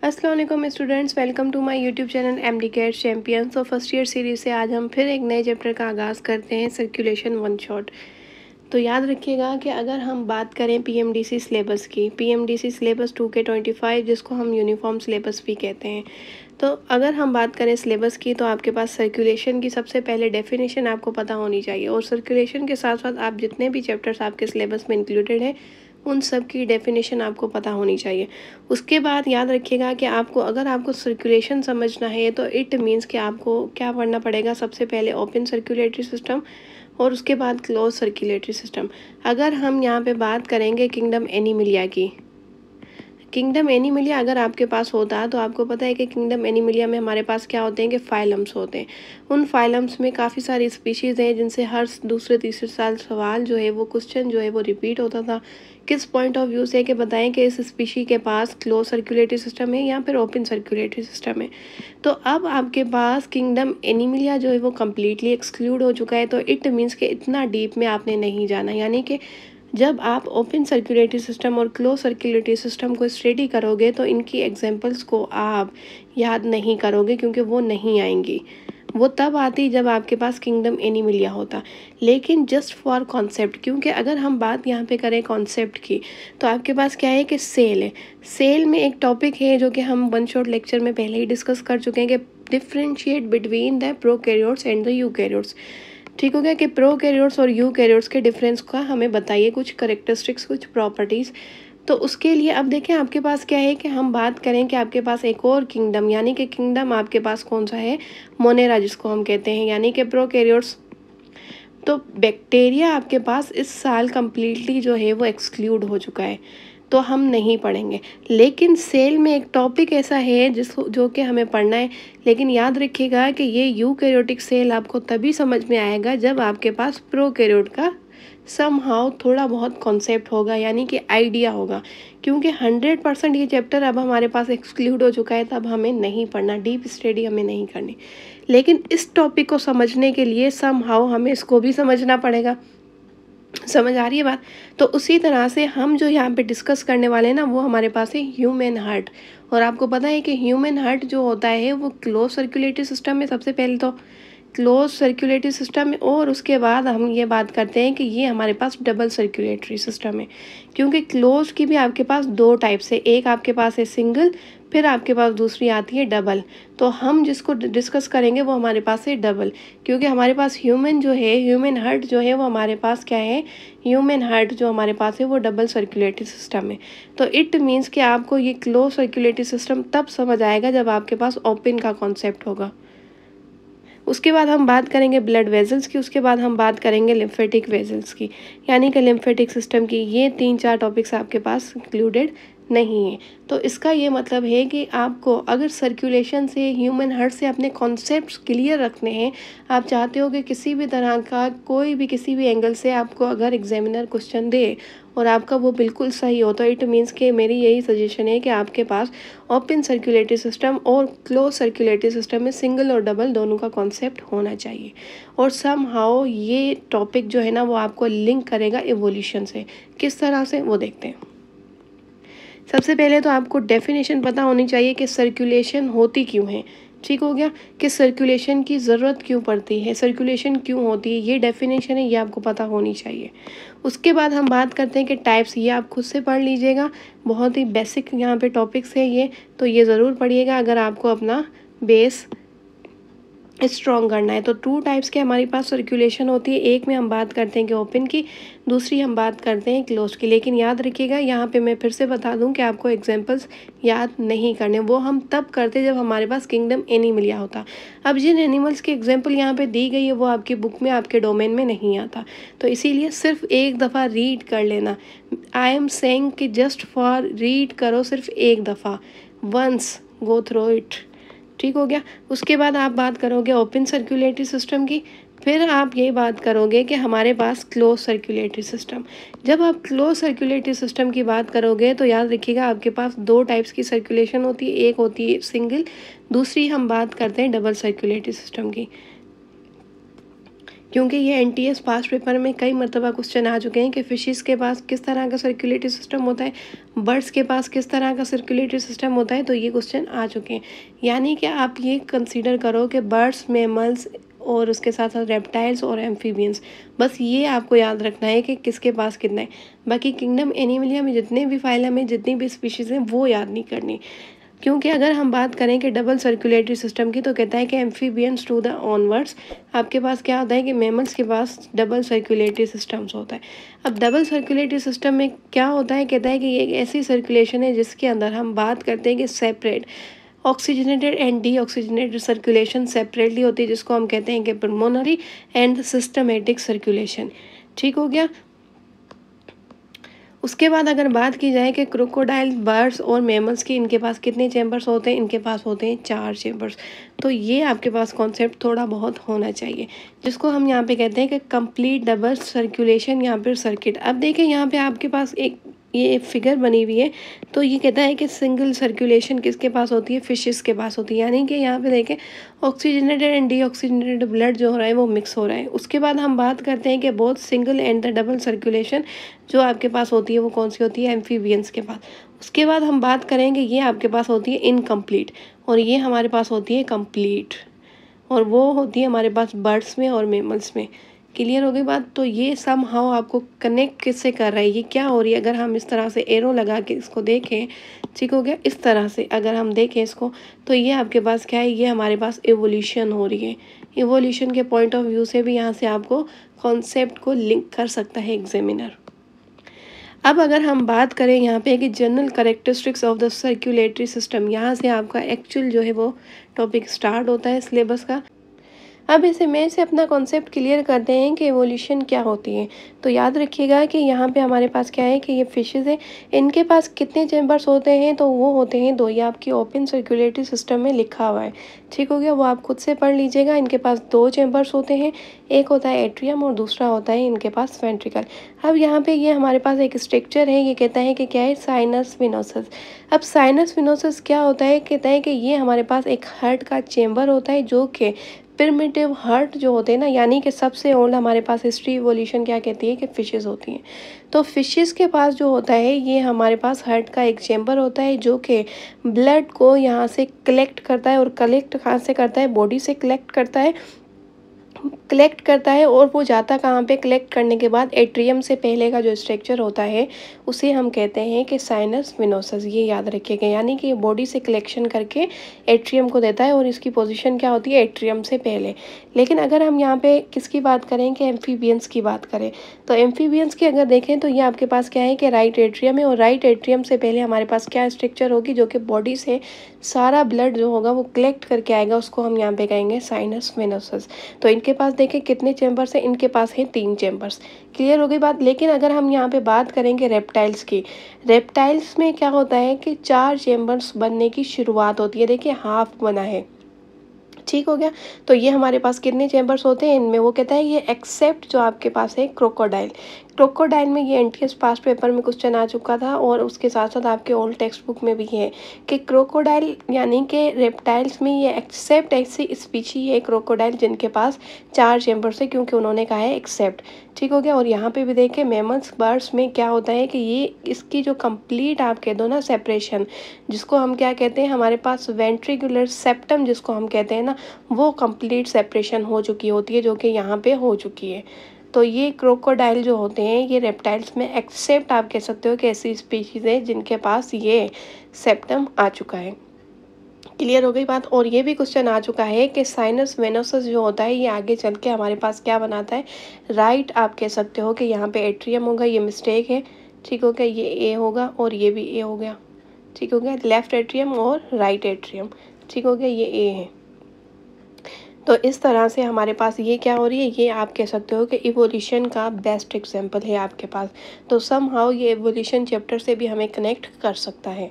अस्सलाम वालेकुम students, welcome to my YouTube channel MD CAT Champions. और फर्स्ट ईयर सीरीज से आज हम फिर एक नए चैप्टर का आगाज़ करते हैं, सर्कुलेशन वन शॉट। तो याद रखिएगा कि अगर हम बात करें पीएमडीसी सिलेबस की, पीएमडीसी सिलेबस 2K25 जिसको हम यूनिफॉर्म सिलेबस भी कहते हैं, तो अगर हम बात करें सिलेबस की तो आपके पास सर्कुलेशन की सबसे पहले डेफिनेशन आपको पता होनी चाहिए। और सर्कुलेशन के साथ साथ आप जितने भी चैप्टर्स आपके सिलेबस में इंक्लूडेड हैं उन सब की डेफिनेशन आपको पता होनी चाहिए। उसके बाद याद रखिएगा कि अगर आपको सर्कुलेशन समझना है तो इट मीन्स कि आपको क्या पढ़ना पड़ेगा, सबसे पहले ओपन सर्कुलेटरी सिस्टम और उसके बाद क्लोज सर्कुलेटरी सिस्टम। अगर हम यहाँ पे बात करेंगे किंगडम एनिमिलिया की, किंगडम एनिमिलिया अगर आपके पास होता तो आपको पता है कि किंगडम एनिमिलिया में हमारे पास क्या होते हैं कि फाइलम्स होते हैं। उन फाइलम्स में काफ़ी सारी स्पीशीज़ हैं जिनसे हर दूसरे तीसरे साल सवाल जो है वो क्वेश्चन जो है वो रिपीट होता था। किस पॉइंट ऑफ व्यू से कि बताएं कि इस स्पीशी के पास क्लोज सर्कुलेटरी सिस्टम है या फिर ओपन सर्कुलेटरी सिस्टम है। तो अब आपके पास किंगडम एनिमिलिया जो है वो कम्प्लीटली एक्सक्लूड हो चुका है। तो इट मीन्स कि इतना डीप में आपने नहीं जाना, यानी कि जब आप ओपन सर्कुलेटरी सिस्टम और क्लोज सर्कुलेटरी सिस्टम को स्टडी करोगे तो इनकी एग्जांपल्स को आप याद नहीं करोगे क्योंकि वो नहीं आएंगी। वो तब आती जब आपके पास किंगडम एनिमिलिया होता। लेकिन जस्ट फॉर कॉन्सेप्ट, क्योंकि अगर हम बात यहाँ पे करें कॉन्सेप्ट की तो आपके पास क्या है कि सेल है। सेल में एक टॉपिक है जो कि हम वन शॉट लेक्चर में पहले ही डिस्कस कर चुके हैं कि differentiate between the prokaryotes and the eukaryotes. ठीक हो गया कि प्रोकैरियोट्स और यूकैरियोट्स के डिफरेंस का हमें बताइए कुछ करेक्टरिस्टिक्स, कुछ प्रॉपर्टीज़। तो उसके लिए अब देखें आपके पास क्या है कि हम बात करें कि आपके पास एक और किंगडम, यानी कि किंगडम आपके पास कौन सा है, मोनेरा जिसको हम कहते हैं, यानी कि प्रोकैरियोट्स। तो बैक्टीरिया आपके पास इस साल कम्प्लीटली जो है वो एक्सक्लूड हो चुका है, तो हम नहीं पढ़ेंगे। लेकिन सेल में एक टॉपिक ऐसा है जो कि हमें पढ़ना है। लेकिन याद रखिएगा कि ये यूकैरियोटिक सेल आपको तभी समझ में आएगा जब आपके पास प्रोकैरियोट का समहाउ थोड़ा बहुत कॉन्सेप्ट होगा, यानी कि आइडिया होगा। क्योंकि 100% ये चैप्टर अब हमारे पास एक्सक्लूड हो चुका है, तब हमें नहीं पढ़ना, डीप स्टडी हमें नहीं करनी। लेकिन इस टॉपिक को समझने के लिए समहाउ हमें इसको भी समझना पड़ेगा। समझ आ रही है बात? तो उसी तरह से हम जो यहाँ पे डिस्कस करने वाले हैं ना, वो हमारे पास है ह्यूमन हार्ट। और आपको पता है कि ह्यूमन हार्ट जो होता है वो क्लोज सर्कुलेटरी सिस्टम में, सबसे पहले तो क्लोज सर्कुलेटरी सिस्टम में, और उसके बाद हम ये बात करते हैं कि ये हमारे पास डबल सर्कुलेटरी सिस्टम है। क्योंकि क्लोज की भी आपके पास दो टाइप्स है, एक आपके पास है सिंगल, फिर आपके पास दूसरी आती है डबल। तो हम जिसको डिस्कस करेंगे वो हमारे पास है डबल, क्योंकि हमारे पास ह्यूमन जो है, ह्यूमन हार्ट जो है वो हमारे पास क्या है, ह्यूमन हार्ट जो हमारे पास है वो डबल सर्कुलेटरी सिस्टम है। तो इट मीन्स कि आपको ये क्लोज सर्कुलेटरी सिस्टम तब समझ आएगा जब आपके पास ओपन का कॉन्सेप्ट होगा। उसके बाद हम बात करेंगे ब्लड वेजल्स की, उसके बाद हम बात करेंगे लिम्फेटिक वेजल्स की, यानी कि लिम्फेटिक सिस्टम की। ये 3-4 टॉपिक्स आपके पास इंक्लूडेड नहीं है। तो इसका ये मतलब है कि आपको अगर सर्कुलेशन से, ह्यूमन हार्ट से अपने कॉन्सेप्ट्स क्लियर रखने हैं, आप चाहते हो कि किसी भी तरह का कोई भी किसी भी एंगल से आपको अगर एग्जामिनर क्वेश्चन दे और आपका वो बिल्कुल सही हो, तो इट मीन्स कि मेरी यही सजेशन है कि आपके पास ओपन सर्कुलेटरी सिस्टम और क्लोज सर्कुलेटरी सिस्टम में सिंगल और डबल दोनों का कॉन्सेप्ट होना चाहिए। और समहाउ ये टॉपिक जो है ना वो आपको लिंक करेगा एवोल्यूशन से। किस तरह से, वो देखते हैं। सबसे पहले तो आपको डेफिनेशन पता होनी चाहिए कि सर्कुलेशन होती क्यों है। ठीक हो गया कि सर्कुलेशन की ज़रूरत क्यों पड़ती है, सर्कुलेशन क्यों होती है, ये डेफिनेशन है, ये आपको पता होनी चाहिए। उसके बाद हम बात करते हैं कि टाइप्स, ये आप खुद से पढ़ लीजिएगा, बहुत ही बेसिक यहाँ पे टॉपिक्स है ये, तो ये ज़रूर पढ़िएगा अगर आपको अपना बेस स्ट्रॉन्ग करना है। तो 2 टाइप्स के हमारे पास सर्कुलेशन होती है, एक में हम बात करते हैं कि ओपन की, दूसरी हम बात करते हैं क्लोज की। लेकिन याद रखिएगा यहाँ पे मैं फिर से बता दूँ कि आपको एग्जांपल्स याद नहीं करने, वो हम तब करते जब हमारे पास किंगडम एनिमिलिया होता। अब जिन एनिमल्स की एग्जाम्पल यहाँ पे दी गई है वो आपकी बुक में, आपके डोमेन में नहीं आता, तो इसीलिए सिर्फ एक दफ़ा रीड कर लेना। आई एम सेइंग कि जस्ट फॉर रीड करो सिर्फ एक दफ़ा, वंस गो थ्रू इट। ठीक हो गया। उसके बाद आप बात करोगे ओपन सर्कुलेटरी सिस्टम की, फिर आप ये बात करोगे कि हमारे पास क्लोज सर्कुलेटरी सिस्टम। जब आप क्लोज सर्कुलेटरी सिस्टम की बात करोगे तो याद रखिएगा आपके पास 2 टाइप्स की सर्कुलेशन होती है, एक होती है सिंगल, दूसरी हम बात करते हैं डबल सर्कुलेटरी सिस्टम की। क्योंकि ये एनटीएस पास्ट पेपर में कई मरतबा क्वेश्चन आ चुके हैं कि फिशेस के पास किस तरह का सर्कुलेटरी सिस्टम होता है, बर्ड्स के पास किस तरह का सर्कुलेटरी सिस्टम होता है, तो ये क्वेश्चन आ चुके हैं। यानी कि आप ये कंसीडर करो कि बर्ड्स, मैमल्स और उसके साथ साथ रेप्टाइल्स और एम्फीबियंस, बस ये आपको याद रखना है कि किसके पास कितना है। बाकी किंगडम एनिमलिया में जितने भी फाइलम हैं, जितनी भी स्पीशीज़ हैं, वो याद नहीं करनी। क्योंकि अगर हम बात करें कि डबल सर्कुलेटरी सिस्टम की, तो कहता है कि एम्फीबियंस टू द ऑनवर्ड्स, आपके पास क्या होता है कि मैमल्स के पास डबल सर्कुलेटरी सिस्टम्स होता है। अब डबल सर्कुलेटरी सिस्टम में क्या होता है, कहता है कि ये एक ऐसी सर्कुलेशन है जिसके अंदर हम बात करते हैं कि separate oxygenated and D oxygenated circulation separately होती है, जिसको हम कहते हैं कि पल्मोनरी एंड सिस्टमेटिक सर्कुलेशन। ठीक हो गया। उसके बाद अगर बात की जाए कि क्रोकोडाइल, बर्ड्स और मैमल्स की, इनके पास कितने चैम्बर्स होते हैं, इनके पास होते हैं 4 चैम्बर्स। तो ये आपके पास कॉन्सेप्ट थोड़ा बहुत होना चाहिए, जिसको हम यहाँ पे कहते हैं कि कंप्लीट डबल सर्कुलेशन या फिर सर्किट। अब देखिए यहाँ पे आपके पास एक ये फिगर बनी हुई है, तो ये कहता है कि सिंगल सर्कुलेशन किसके पास होती है, फिशेस के पास होती है। यानी कि यहाँ पे देखें ऑक्सीजनेटेड एंड डीऑक्सीजनेटेड ब्लड जो हो रहा है वो मिक्स हो रहा है। उसके बाद हम बात करते हैं कि both single and the double circulation जो आपके पास होती है वो कौन सी होती है, एम्फीबियंस के पास। उसके बाद हम बात करेंगे ये आपके पास होती है इनकम्प्लीट, और ये हमारे पास होती है कंप्लीट, और वो होती है हमारे पास बर्ड्स में और मैमल्स में। क्लियर हो गई बात। तो ये सम हाउ आपको कनेक्ट किससे कर रहा है, ये क्या हो रही है, अगर हम इस तरह से एरो लगा के इसको देखें, ठीक हो गया, इस तरह से अगर हम देखें इसको, तो ये आपके पास क्या है, ये हमारे पास एवोल्यूशन हो रही है। एवोल्यूशन के पॉइंट ऑफ व्यू से भी यहाँ से आपको कॉन्सेप्ट को लिंक कर सकता है एग्जामिनर। अब अगर हम बात करें यहाँ पे कि general characteristics of the circulatory system, यहाँ से आपका एक्चुअल जो है वो टॉपिक स्टार्ट होता है सिलेबस का। अब इस इमेज से अपना कॉन्सेप्ट क्लियर करते हैं कि एवोल्यूशन क्या होती है। तो याद रखिएगा कि यहाँ पे हमारे पास क्या है कि ये फिशेस है, इनके पास कितने चैम्बर्स होते हैं, तो वो होते हैं 2। ये आपकी ओपन सर्कुलेटरी सिस्टम में लिखा हुआ है, ठीक हो गया, वो आप खुद से पढ़ लीजिएगा। इनके पास 2 चैम्बर्स होते हैं, एक होता है एट्रियम और दूसरा होता है इनके पास वेंट्रिकल। अब यहाँ पे ये हमारे पास एक स्ट्रक्चर है, ये कहता है कि क्या है, साइनस विनोसस। अब साइनस विनोसस क्या होता है, कहता है कि ये हमारे पास एक हार्ट का चेम्बर होता है, जो कि प्रिमिटिव हार्ट जो होते हैं ना, यानी कि सबसे ओल्ड हमारे पास हिस्ट्री इवोल्यूशन क्या कहती है कि फिशेस होती हैं। तो फिशेस के पास जो होता है, ये हमारे पास हार्ट का एक चेम्बर होता है, जो कि ब्लड को यहाँ से कलेक्ट करता है, और कलेक्ट कहाँ से करता है, बॉडी से कलेक्ट करता है और वो जाता कहाँ पे, कलेक्ट करने के बाद एट्रियम से पहले का जो स्ट्रक्चर होता है उसे हम कहते हैं कि साइनस विनोसस। ये याद रखिएगा, यानी कि बॉडी से कलेक्शन करके एट्रियम को देता है, और इसकी पोजीशन क्या होती है, एट्रियम से पहले। लेकिन अगर हम यहाँ पे किसकी बात करें कि एम्फीबियंस की बात करें, तो एम्फीबियंस की अगर देखें तो ये आपके पास क्या है कि राइट एट्रियम है, और राइट एट्रियम से पहले हमारे पास क्या स्ट्रक्चर होगी, जो कि बॉडी से सारा ब्लड जो होगा वो कलेक्ट करके आएगा, उसको हम यहाँ पे कहेंगे साइनस विनोसस। तो इनके पास देखें कितने चैम्बर्स हैं, इनके पास हैं 3 चैम्बर्स। क्लियर हो गई बात। लेकिन अगर हम यहाँ पे बात करेंगे रेप्टाइल्स की, रेप्टाइल्स में क्या होता है कि 4 चैम्बर्स बनने की शुरुआत होती है। देखिए हाफ बना है, ठीक हो गया। तो ये हमारे पास कितने चैम्बर्स होते हैं इनमें, वो कहता है ये एक्सेप्ट जो आपके पास है क्रोकोडाइल। क्रोकोडाइल में ये एनटीएस पास्ट पेपर में क्वेश्चन आ चुका था, और उसके साथ साथ आपके ओल्ड टेक्स्ट बुक में भी है कि क्रोकोडाइल यानी कि रेप्टाइल्स में ये एक्सेप्ट ऐसी स्पीशी है क्रोकोडाइल जिनके पास 4 चैम्बर्स है, क्योंकि उन्होंने कहा है एक्सेप्ट, ठीक हो गया। और यहाँ पे भी देखें मैमल्स, बर्ड्स में क्या होता है कि ये इसकी जो कंप्लीट आप कह दो ना सेपरेशन, जिसको हम क्या कहते हैं, हमारे पास वेंट्रिकुलर सेप्टम जिसको हम कहते हैं ना, वो कंप्लीट सेपरेशन हो चुकी होती है, जो कि यहाँ पे हो चुकी है। तो ये क्रोकोडाइल जो होते हैं ये रेप्टाइल्स में एक्सेप्ट आप कह सकते हो कि ऐसी स्पीशीज़ है जिनके पास ये सेप्टम आ चुका है। क्लियर हो गई बात। और ये भी क्वेश्चन आ चुका है कि साइनस वेनोसस जो होता है ये आगे चल के हमारे पास क्या बनाता है, राइट आप कह सकते हो कि यहाँ पे एट्रियम होगा, ये मिस्टेक है, ठीक हो गया, ये ए होगा और ये भी ए हो गया, ठीक हो गया, लेफ्ट एट्रियम और राइट एट्रियम, ठीक हो गया, ये ए है। तो इस तरह से हमारे पास ये क्या हो रही है, ये आप कह सकते हो कि इवोल्यूशन का बेस्ट एग्जांपल है आपके पास। तो सम हाउ ये इवोल्यूशन चैप्टर से भी हमें कनेक्ट कर सकता है।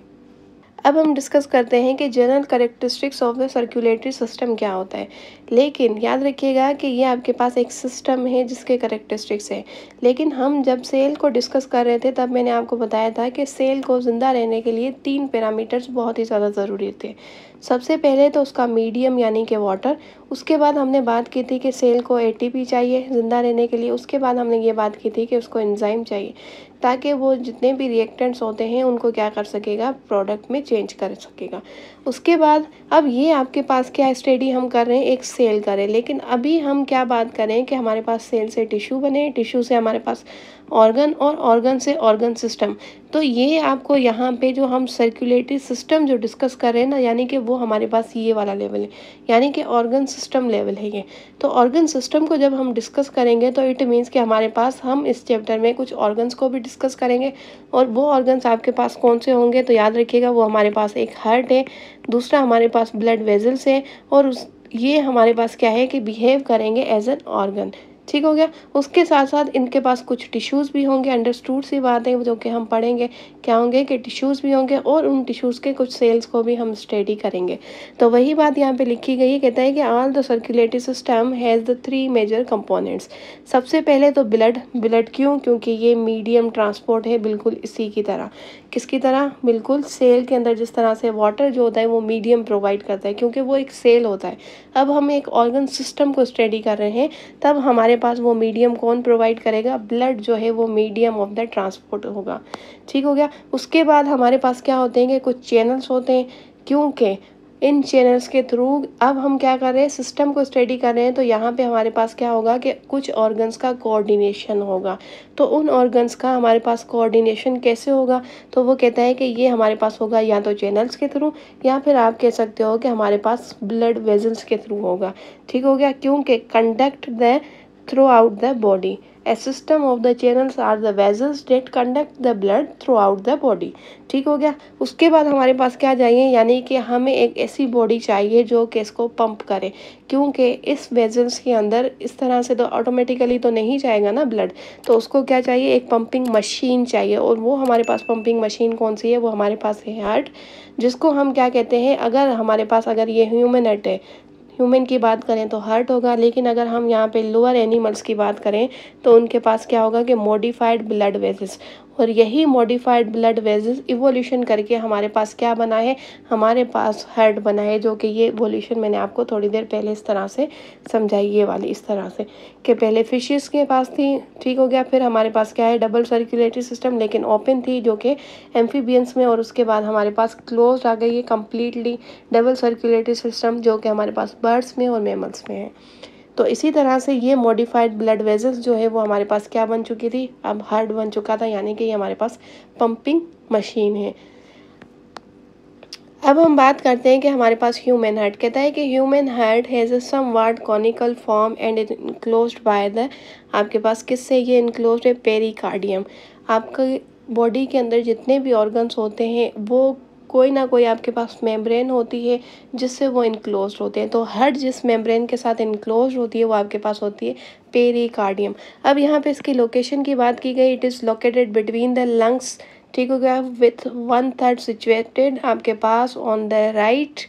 अब हम डिस्कस करते हैं कि general characteristics of the circulatory system क्या होता है। लेकिन याद रखिएगा कि ये आपके पास एक सिस्टम है जिसके कैरेक्टरिस्टिक्स है। लेकिन हम जब सेल को डिस्कस कर रहे थे तब मैंने आपको बताया था कि सेल को ज़िंदा रहने के लिए 3 पैरामीटर्स बहुत ही ज़्यादा ज़रूरी थे। सबसे पहले तो उसका मीडियम यानी कि वाटर, उसके बाद हमने बात की थी कि सेल को एटीपी चाहिए ज़िंदा रहने के लिए, उसके बाद हमने ये बात की थी कि उसको एंजाइम चाहिए ताकि वो जितने भी रिएक्टेंट्स होते हैं उनको क्या कर सकेगा, प्रोडक्ट में चेंज कर सकेगा। उसके बाद अब ये आपके पास क्या स्टडी हम कर रहे हैं, एक सेल करें, लेकिन अभी हम क्या बात करें कि हमारे पास सेल से टिश्यू बने, टिश्यू से हमारे पास ऑर्गन और ऑर्गन से ऑर्गन सिस्टम। तो ये आपको यहाँ पे जो हम सर्कुलेटरी सिस्टम जो डिस्कस कर रहे हैं ना, यानी कि वो हमारे पास ये वाला लेवल है, यानी कि ऑर्गन सिस्टम लेवल है ये। तो ऑर्गन सिस्टम को जब हम डिस्कस करेंगे तो इट मीन्स कि हमारे पास हम इस चैप्टर में कुछ ऑर्गन्स को भी डिस्कस करेंगे। और वो ऑर्गन्स आपके पास कौन से होंगे, तो याद रखिएगा वो हमारे पास एक हार्ट है, दूसरा हमारे पास ब्लड वेजल्स है, और ये हमारे पास क्या है कि बिहेव करेंगे एज एन ऑर्गन। ठीक हो गया। उसके साथ साथ इनके पास कुछ टिश्यूज़ भी होंगे, अंडरस्टूड सी बात है जो कि हम पढ़ेंगे। क्या होंगे कि टिश्यूज़ भी होंगे और उन टिश्यूज़ के कुछ सेल्स को भी हम स्टडी करेंगे। तो वही बात यहाँ पे लिखी गई है, कहता है कि all the circulatory system has the 3 major components. सबसे पहले तो ब्लड। ब्लड क्यों, क्योंकि ये मीडियम ट्रांसपोर्ट है, बिल्कुल इसी की तरह। किसकी तरह, बिल्कुल सेल के अंदर जिस तरह से वाटर जो होता है वो मीडियम प्रोवाइड करता है, क्योंकि वो एक सेल होता है। अब हम एक ऑर्गन सिस्टम को स्टडी कर रहे हैं, तब हमारे पास वो मीडियम कौन प्रोवाइड करेगा, ब्लड जो है वो मीडियम ऑफ द ट्रांसपोर्ट होगा। ठीक हो गया। उसके बाद हमारे पास क्या होते हैं कि कुछ चैनल्स होते हैं, क्योंकि इन चैनल्स के थ्रू अब हम क्या कर रहे हैं, सिस्टम को स्टडी कर रहे हैं। तो यहाँ पे हमारे पास क्या होगा कि कुछ ऑर्गन्स का कोऑर्डिनेशन होगा। तो उन ऑर्गन्स का हमारे पास कोऑर्डिनेशन कैसे होगा, तो वो कहता है कि ये हमारे पास होगा या तो चैनल्स के थ्रू, या फिर आप कह सकते हो कि हमारे पास ब्लड वेजल्स के थ्रू होगा। ठीक हो गया। क्योंकि conduct the throughout the body. A system of the channels are the vessels that conduct the blood throughout the body. ठीक हो गया। उसके बाद हमारे पास क्या चाहिए, यानी कि हमें एक ऐसी बॉडी चाहिए जो कि इसको पंप करे, क्योंकि इस वेजल्स के अंदर इस तरह से तो ऑटोमेटिकली तो नहीं जाएगा ना ब्लड, तो उसको क्या चाहिए, एक पंपिंग मशीन चाहिए। और वो हमारे पास पंपिंग मशीन कौन सी है, वो हमारे पास है हार्ट, जिसको हम क्या कहते हैं, अगर हमारे पास अगर ये ह्यूमन हार्ट है, ह्यूमन की बात करें तो हार्ट होगा। लेकिन अगर हम यहाँ पे लोअर एनिमल्स की बात करें तो उनके पास क्या होगा कि मॉडिफाइड ब्लड वेसल्स। और यही मॉडिफाइड ब्लड वेसल्स इवोल्यूशन करके हमारे पास क्या बना है, हमारे पास हार्ट बना है, जो कि ये इवोल्यूशन मैंने आपको थोड़ी देर पहले इस तरह से समझाई, ये वाली इस तरह से कि पहले फिशेस के पास थी। ठीक हो गया। फिर हमारे पास क्या है, डबल सर्कुलेटरी सिस्टम, लेकिन ओपन थी जो कि एम्फीबियंस में। और उसके बाद हमारे पास क्लोज आ गई है कम्प्लीटली डबल सर्कुलेटरी सिस्टम, जो कि हमारे पास बर्ड्स में और मैमल्स में है। तो इसी तरह से ये मॉडिफाइड ब्लड वेजल्स जो है वो हमारे पास क्या बन चुकी थी, अब हार्ट बन चुका था, यानी कि ये हमारे पास पंपिंग मशीन है। अब हम बात करते हैं कि हमारे पास ह्यूमन हार्ट। कहता है कि human heart has a somewhat conical form and enclosed by the, आपके पास किससे ये इनक्लोज्ड है, पेरिकार्डियम। आपके बॉडी के अंदर जितने भी ऑर्गन्स होते हैं वो कोई ना कोई आपके पास मेम्ब्रेन होती है जिससे वो इनक्लोज होते हैं। तो हार्ट जिस मेम्ब्रेन के साथ इनक्लोज होती है वो आपके पास होती है पेरिकार्डियम। अब यहाँ पे इसकी लोकेशन की बात की गई, it is located between the lungs. ठीक हो गया। विथ 1/3 सिचुएटेड आपके पास ऑन द राइट।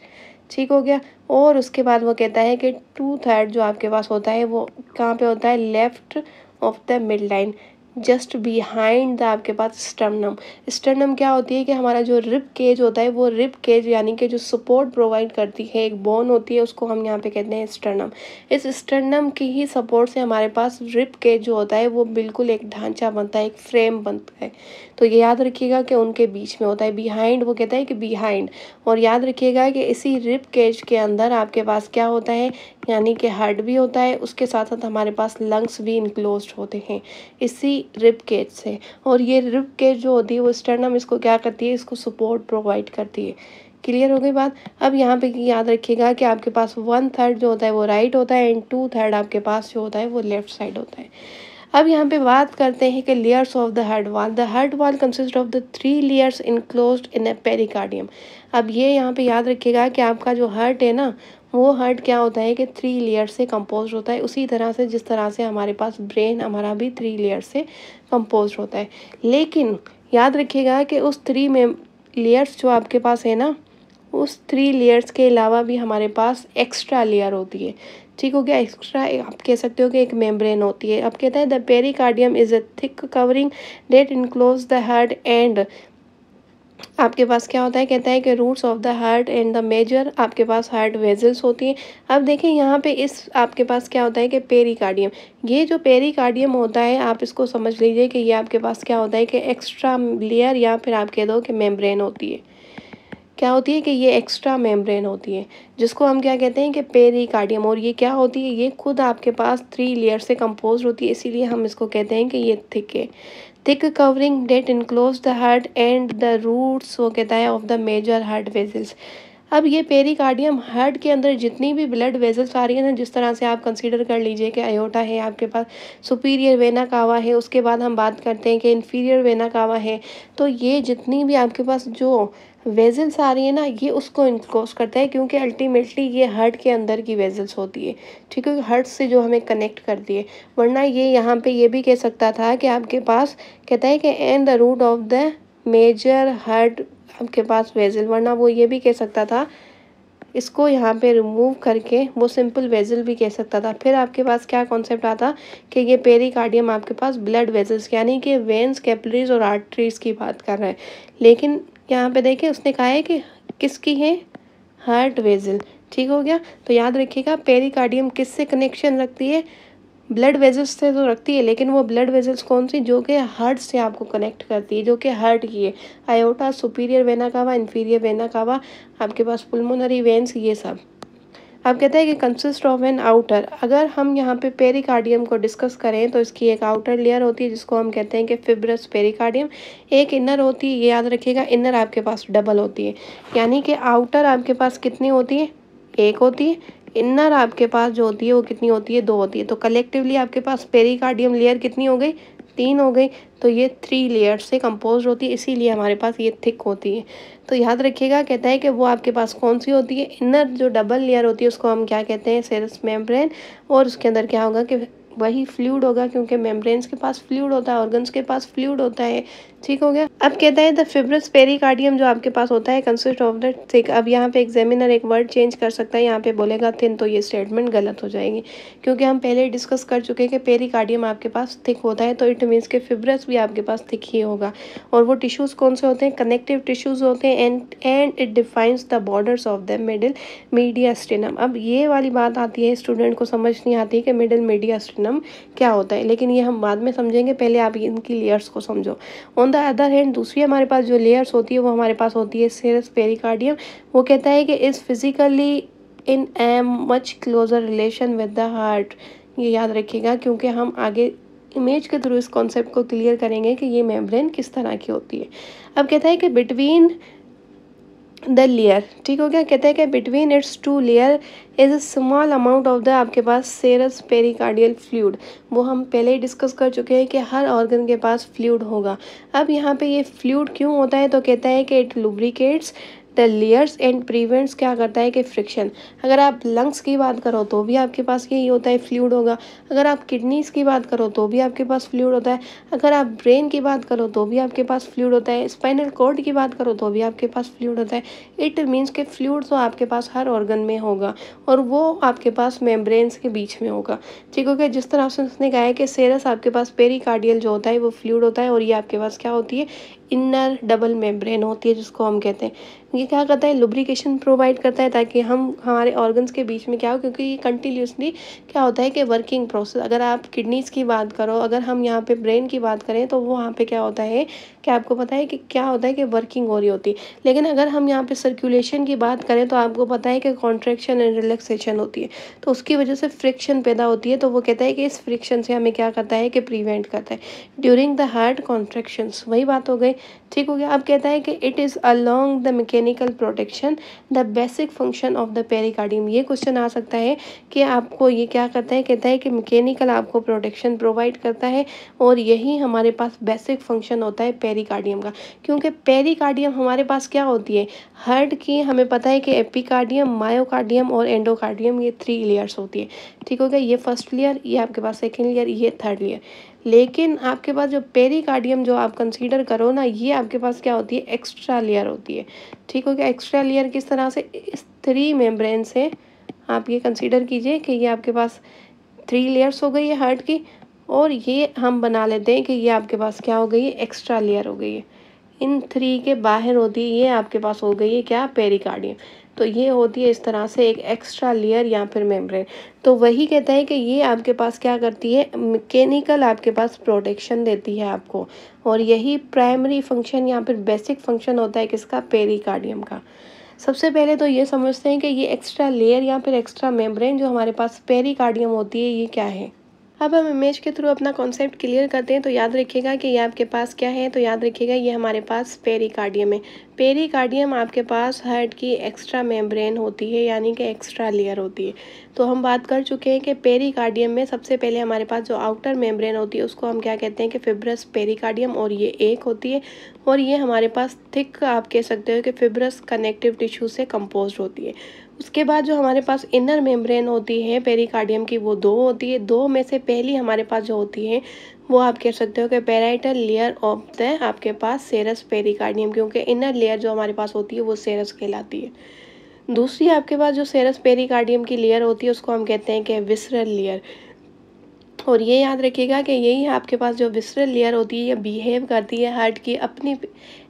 ठीक हो गया। और उसके बाद वो कहता है कि 2/3 जो आपके पास होता है वो कहाँ पे होता है, left of the mid line, just behind the आपके पास स्टर्नम। स्टर्नम क्या होती है कि हमारा जो रिब केज होता है, वो रिब केज यानी कि जो सपोर्ट प्रोवाइड करती है, एक बोन होती है, उसको हम यहाँ पे कहते हैं स्टर्नम। इस स्टर्नम की ही सपोर्ट से हमारे पास रिब केज जो होता है वो बिल्कुल एक ढांचा बनता है, एक फ्रेम बनता है। तो ये याद रखिएगा कि उनके बीच में होता है बिहाइंड, वो कहता है कि बिहाइंड। और याद रखिएगा कि इसी रिब केज के अंदर आपके पास क्या होता है, यानी कि हार्ट भी होता है, उसके साथ साथ हमारे पास लंग्स भी इनक्लोज्ड होते हैं इसी रिब केज से। और ये रिब केज जो होती है वो स्टर्नम इसको क्या करती है, इसको सपोर्ट प्रोवाइड करती है। क्लियर हो गई बात। अब यहाँ पे याद रखिएगा कि आपके पास 1/3 जो होता है वो राइट होता है एंड 2/3 आपके पास जो होता है वो लेफ्ट साइड होता है। अब यहाँ पे बात करते हैं कि layers of the heart wall. The heart wall consist of the 3 layers enclosed in A pericardium. अब ये यहाँ पे याद रखिएगा कि आपका जो हार्ट है ना, वो हार्ट क्या होता है कि 3 लेयर से कंपोज होता है, उसी तरह से जिस तरह से हमारे पास ब्रेन हमारा भी 3 लेयर से कंपोज होता है। लेकिन याद रखिएगा कि उस लेयर्स जो आपके पास है ना, उस 3 लेयर्स के अलावा भी हमारे पास एक्स्ट्रा लेयर होती है। ठीक हो गया, एक्स्ट्रा आप कह सकते हो कि एक मेम्ब्रेन होती है। अब कहता है the pericardium is a thick covering that enclose the heart and आपके पास क्या होता है, कहता है कि roots of the heart and the major आपके पास हार्ट वेजल्स होती हैं। अब देखिए यहाँ पे इस आपके पास क्या होता है कि पेरिकार्डियम, ये जो पेरिकार्डियम होता है आप इसको समझ लीजिए कि ये आपके पास क्या होता है कि एक्स्ट्रा लेयर या फिर आप कह दो कि मेम्ब्रेन होती है। क्या होती है कि ये एक्स्ट्रा मेम्ब्रेन होती है, जिसको हम क्या कहते हैं कि पेरिकार्डियम। और ये क्या होती है, ये खुद आपके पास 3 लेयर से कंपोज होती है, इसीलिए हम इसको कहते हैं कि ये थिक है। Thick covering that enclose the heart and the roots, वो कहता है of the major heart vessels. अब ये पेरिकार्डियम हार्ट के अंदर जितनी भी ब्लड वेजल्स आ रही है ना, जिस तरह से आप कंसीडर कर लीजिए कि अयोटा है आपके पास, सुपीरियर वेना कावा है, उसके बाद हम बात करते हैं कि इन्फीरियर वेना कावा है। तो ये जितनी भी आपके पास जो वेजल्स आ रही है ना, ये उसको इनक्लोज करता है, क्योंकि अल्टीमेटली ये हार्ट के अंदर की वेजल्स होती है। ठीक है, हार्ट से जो हमें कनेक्ट करती है। वरना ये यहाँ पे ये भी कह सकता था कि आपके पास कहता है कि and the root of the major heart आपके पास वेजल, वरना वो ये भी कह सकता था, इसको यहाँ पे रिमूव करके वो सिंपल वेजल भी कह सकता था। फिर आपके पास क्या कॉन्सेप्ट आता कि ये पेरिकार्डियम आपके पास ब्लड वेजल्स यानी कि वेन्स, कैपिलरीज और आर्टरीज की बात कर रहा है। लेकिन यहाँ पे देखिए उसने कहा है कि किसकी है, हार्ट वेजल। ठीक हो गया, तो याद रखिएगा पेरिकार्डियम किससे कनेक्शन रखती है, ब्लड वेजल्स से तो रखती है, लेकिन वो ब्लड वेजल्स कौन सी, जो कि हार्ट से आपको कनेक्ट करती है, जो कि हार्ट की है। आयोटा, सुपीरियर वेना कावा, इन्फीरियर वेना कावा, आपके पास पुल्मोनरी वेन्स, ये सब। अब कहता है कि कंसिस्ट ऑफ एन आउटर, अगर हम यहाँ पे पेरिकार्डियम को डिस्कस करें तो इसकी एक आउटर लेयर होती है जिसको हम कहते हैं कि फिब्रस पेरिकार्डियम, एक इनर होती है, ये याद रखिएगा, इनर आपके पास डबल होती है। यानी कि आउटर आपके पास कितनी होती है, एक होती है, इनर आपके पास जो होती है वो कितनी होती है, 2 होती है। तो कलेक्टिवली आपके पास पेरिकार्डियम लेयर कितनी हो गई, 3 हो गई। तो ये 3 लेयर से कंपोज होती है, इसीलिए हमारे पास ये थिक होती है। तो याद रखिएगा, कहता है कि वो आपके पास कौन सी होती है, इनर जो डबल लेयर होती है उसको हम क्या कहते हैं, सेरस मेम्ब्रेन। और उसके अंदर क्या होगा कि वही फ्लूइड होगा, क्योंकि मेम्ब्रेन्स के पास फ्लूइड होता है, ऑर्गन्स के पास फ्लूइड होता है। ठीक हो गया। अब कहता है द फिब्रस पेरिकार्डियम जो आपके पास होता है कंसिस्ट ऑफ द थिक। अब यहाँ पे एग्जामिनर एक वर्ड चेंज कर सकता है, यहाँ पे बोलेगा थिन, तो ये स्टेटमेंट गलत हो जाएगी, क्योंकि हम पहले डिस्कस कर चुके हैं कि पेरिकार्डियम आपके पास थिक होता है, तो इट मीन्स के फिब्रस भी आपके पास थिक ही होगा। और वो टिश्यूज कौन से होते हैं, कनेक्टिव टिश्यूज होते हैं, and it defines the borders of the middle mediastinum. अब ये वाली बात आती है, स्टूडेंट को समझ नहीं आती कि मिडिल मीडियास्टिनम क्या होता है, लेकिन ये हम बाद में समझेंगे, पहले आप इनकी लेयर्स को समझो। ऑन द अदर हैंड दूसरी हमारे पास जो लेयर्स होती है वो हमारे पास होती है सेरस पेरिकार्डियम। वो कहता है कि is physically in a much closer relation with the heart. ये याद रखिएगा, क्योंकि हम आगे इमेज के थ्रू इस कॉन्सेप्ट को क्लियर करेंगे कि ये मेम्ब्रेन किस तरह की होती है। अब कहता है कि बिटवीन द लेयर, ठीक हो गया, कहता है कि between its 2 layer is a small amount of the आपके पास सेरस पेरिकार्डियल फ्लूइड। वो हम पहले ही डिस्कस कर चुके हैं कि हर ऑर्गन के पास फ्लूइड होगा। अब यहाँ पे ये फ्लूइड क्यों होता है, तो कहता है कि it lubricates the layers and prevents, क्या करता है कि फ्रिक्शन। अगर आप लंग्स की बात करो तो भी आपके पास यही होता है, फ्लूइड होगा। अगर आप किडनीज की बात करो तो भी आपके पास फ्लूइड होता है। अगर आप ब्रेन की बात करो तो भी आपके पास फ्लूइड होता है। स्पाइनल कॉर्ड की बात करो तो भी आपके पास फ्लूइड होता है। इट मीन्स के फ्लूइड तो आपके पास हर ऑर्गन में होगा, और वो आपके पास मेम्ब्रेन्स के बीच में होगा। ठीक हो गया। जिस तरह से उसने कहा है कि सेरस आपके पास पेरिकार्डियल जो होता है वो फ्लूइड होता है, और ये आपके पास क्या होती है, इनर डबल मेम्ब्रेन होती है, जिसको हम कहते हैं। ये क्या करता है, लुब्रिकेशन प्रोवाइड करता है, ताकि हम हमारे ऑर्गन्स के बीच में क्या हो, क्योंकि ये कंटिन्यूसली क्या होता है कि वर्किंग प्रोसेस। अगर आप किडनीज़ की बात करो, अगर हम यहाँ पे ब्रेन की बात करें, तो वो वहाँ पे क्या होता है कि आपको पता है कि क्या होता है कि वर्किंग हो रही होती है। लेकिन अगर हम यहाँ पे सर्कुलेशन की बात करें तो आपको पता है कि कॉन्ट्रैक्शन एंड रिलैक्सेशन होती है, तो उसकी वजह से फ्रिक्शन पैदा होती है। तो वो कहता है कि इस फ्रिक्शन से हमें क्या करता है कि प्रिवेंट करता है ड्यूरिंग द हार्ट कॉन्ट्रैक्शंस। वही बात हो गई। ठीक हो गया। अब कहता है कि it is along the mechanical protection the basic function of the pericardium. ये क्वेश्चन आ सकता है कि आपको ये क्या करता है, कहता है कि मैकेनिकल आपको प्रोटेक्शन प्रोवाइड करता है, और यही हमारे पास बेसिक फंक्शन होता है पेरिकार्डियम का। क्योंकि पेरिकार्डियम हमारे पास क्या होती है, हार्ट की हमें पता है कि एपिकार्डियम, मायोकार्डियम और एंडोकार्डियम, ये 3 लेयर्स होती है। ठीक हो गया। ये फर्स्ट लेयर, ये आपके पास सेकेंड लेयर, ये थर्ड लेयर। लेकिन आपके पास जो पेरिकार्डियम जो आप कंसीडर करो ना, ये आपके पास क्या होती है, एक्स्ट्रा लेयर होती है। ठीक हो गया। एक्स्ट्रा लेयर किस तरह से, इस 3 मेम्ब्रेन से आप ये कंसीडर कीजिए कि ये आपके पास 3 लेयर्स हो गई है हार्ट की, और ये हम बना लेते हैं कि ये आपके पास क्या हो गई है, एक्स्ट्रा लेयर हो गई है। इन 3 के बाहर होती है, ये आपके पास हो गई है क्या, पेरिकार्डियम। तो ये होती है इस तरह से एक एक्स्ट्रा लेयर या फिर मेम्ब्रेन। तो वही कहता है कि ये आपके पास क्या करती है, मैकेनिकल आपके पास प्रोटेक्शन देती है आपको, और यही प्राइमरी फंक्शन या फिर बेसिक फंक्शन होता है किसका, पेरिकार्डियम का। सबसे पहले तो ये समझते हैं कि ये एक्स्ट्रा लेयर या फिर एक्स्ट्रा मेम्ब्रेन जो हमारे पास पेरिकार्डियम होती है, ये क्या है। अब हम इमेज के थ्रू अपना कॉन्सेप्ट क्लियर करते हैं। तो याद रखिएगा कि ये आपके पास क्या है, तो याद रखिएगा ये हमारे पास पेरिकार्डियम है। पेरिकार्डियम आपके पास हार्ट की एक्स्ट्रा मेम्ब्रेन होती है, यानी कि एक्स्ट्रा लेयर होती है। तो हम बात कर चुके हैं कि पेरिकार्डियम में सबसे पहले हमारे पास जो आउटर मेम्ब्रेन होती है उसको हम क्या कहते हैं कि फिब्रस पेरिकार्डियम, और ये एक होती है, और ये हमारे पास थिक आप कह सकते हो कि फिब्रस कनेक्टिव टिश्यू से कंपोज होती है। उसके बाद जो हमारे पास इनर मेम्ब्रेन होती है पेरिकार्डियम की, वो 2 होती है। 2 में से पहली हमारे पास जो होती है वो आप कह सकते हो कि पैराइटल लेयर ऑफ द आपके पास सेरस पेरिकार्डियम, क्योंकि इनर लेयर जो हमारे पास होती है वो सेरस कहलाती है। दूसरी आपके पास जो सेरस पेरिकार्डियम की लेयर होती है उसको हम कहते हैं कि विसरल लेयर। और ये याद रखिएगा कि यही आपके पास जो विसरल लेयर होती है ये बिहेव करती है हार्ट की अपनी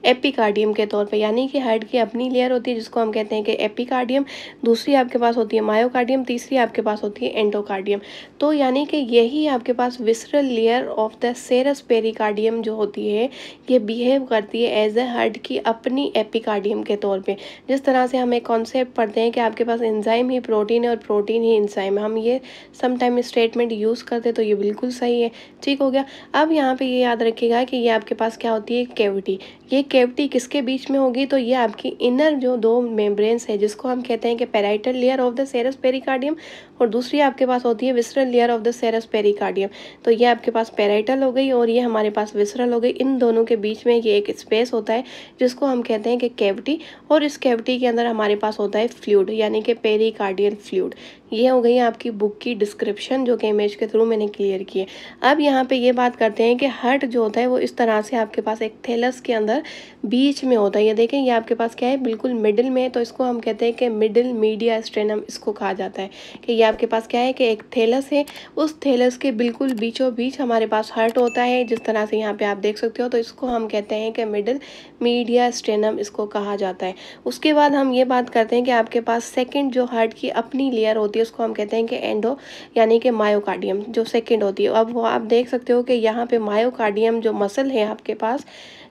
एपिकार्डियम के तौर पे, यानी कि हार्ट की अपनी लेयर होती है जिसको हम कहते हैं कि एपिकार्डियम। दूसरी आपके पास होती है मायोकार्डियम, तीसरी आपके पास होती है एंडोकार्डियम। तो यानी कि यही आपके पास visceral layer of the serous pericardium जो होती है ये बिहेव करती है एज ए हार्ट की अपनी एपिकार्डियम के तौर पे। जिस तरह से हम एक कॉन्सेप्ट पढ़ते हैं कि आपके पास एंजाइम ही प्रोटीन है और प्रोटीन ही एंजाइम है, हम ये समटाइम स्टेटमेंट यूज़ करते तो ये बिल्कुल सही है। ठीक हो गया। अब यहाँ पे ये याद रखिएगा कि ये आपके पास क्या होती है, कैविटी। ये कैविटी किसके बीच में होगी, तो ये आपकी इनर जो 2 मेम्ब्रेन्स है जिसको हम कहते हैं कि parietal layer of the serous pericardium, और दूसरी आपके पास होती है visceral layer of the serous pericardium. तो ये आपके पास पैराइटल हो गई और ये हमारे पास विसरल हो गई। इन दोनों के बीच में ये एक स्पेस होता है जिसको हम कहते हैं कि कैविटी, और इस कैविटी के अंदर हमारे पास होता है फ्लूइड, यानी कि पेरिकार्डियल फ्लूइड। ये हो गई आपकी बुक की डिस्क्रिप्शन जो कि इमेज के थ्रू मैंने क्लियर की है। अब यहाँ पे ये बात करते हैं कि हार्ट जो होता है वो इस तरह से आपके पास एक थैलस के अंदर बीच में होता है। ये देखें, ये आपके पास क्या है, बिल्कुल मिडिल में है, तो इसको हम कहते हैं कि मिडिल मीडिया स्टेनम इसको कहा जाता है। कि ये आपके पास क्या है कि एक थैलस है, उस थैलस के बिल्कुल बीचों बीच हमारे पास हार्ट होता है, जिस तरह से यहाँ पे आप देख सकते हो। तो इसको हम कहते हैं कि मिडिल मीडिया स्टेनम इसको कहा जाता है। उसके बाद हम ये बात करते हैं कि आपके पास सेकेंड जो हार्ट की अपनी लेयर होती है उसको हम कहते हैं कि एंडो, यानी कि मायोकार्डियम जो सेकेंड होती है। अब वो आप देख सकते हो कि यहाँ पे मायोकार्डियम जो मसल है आपके पास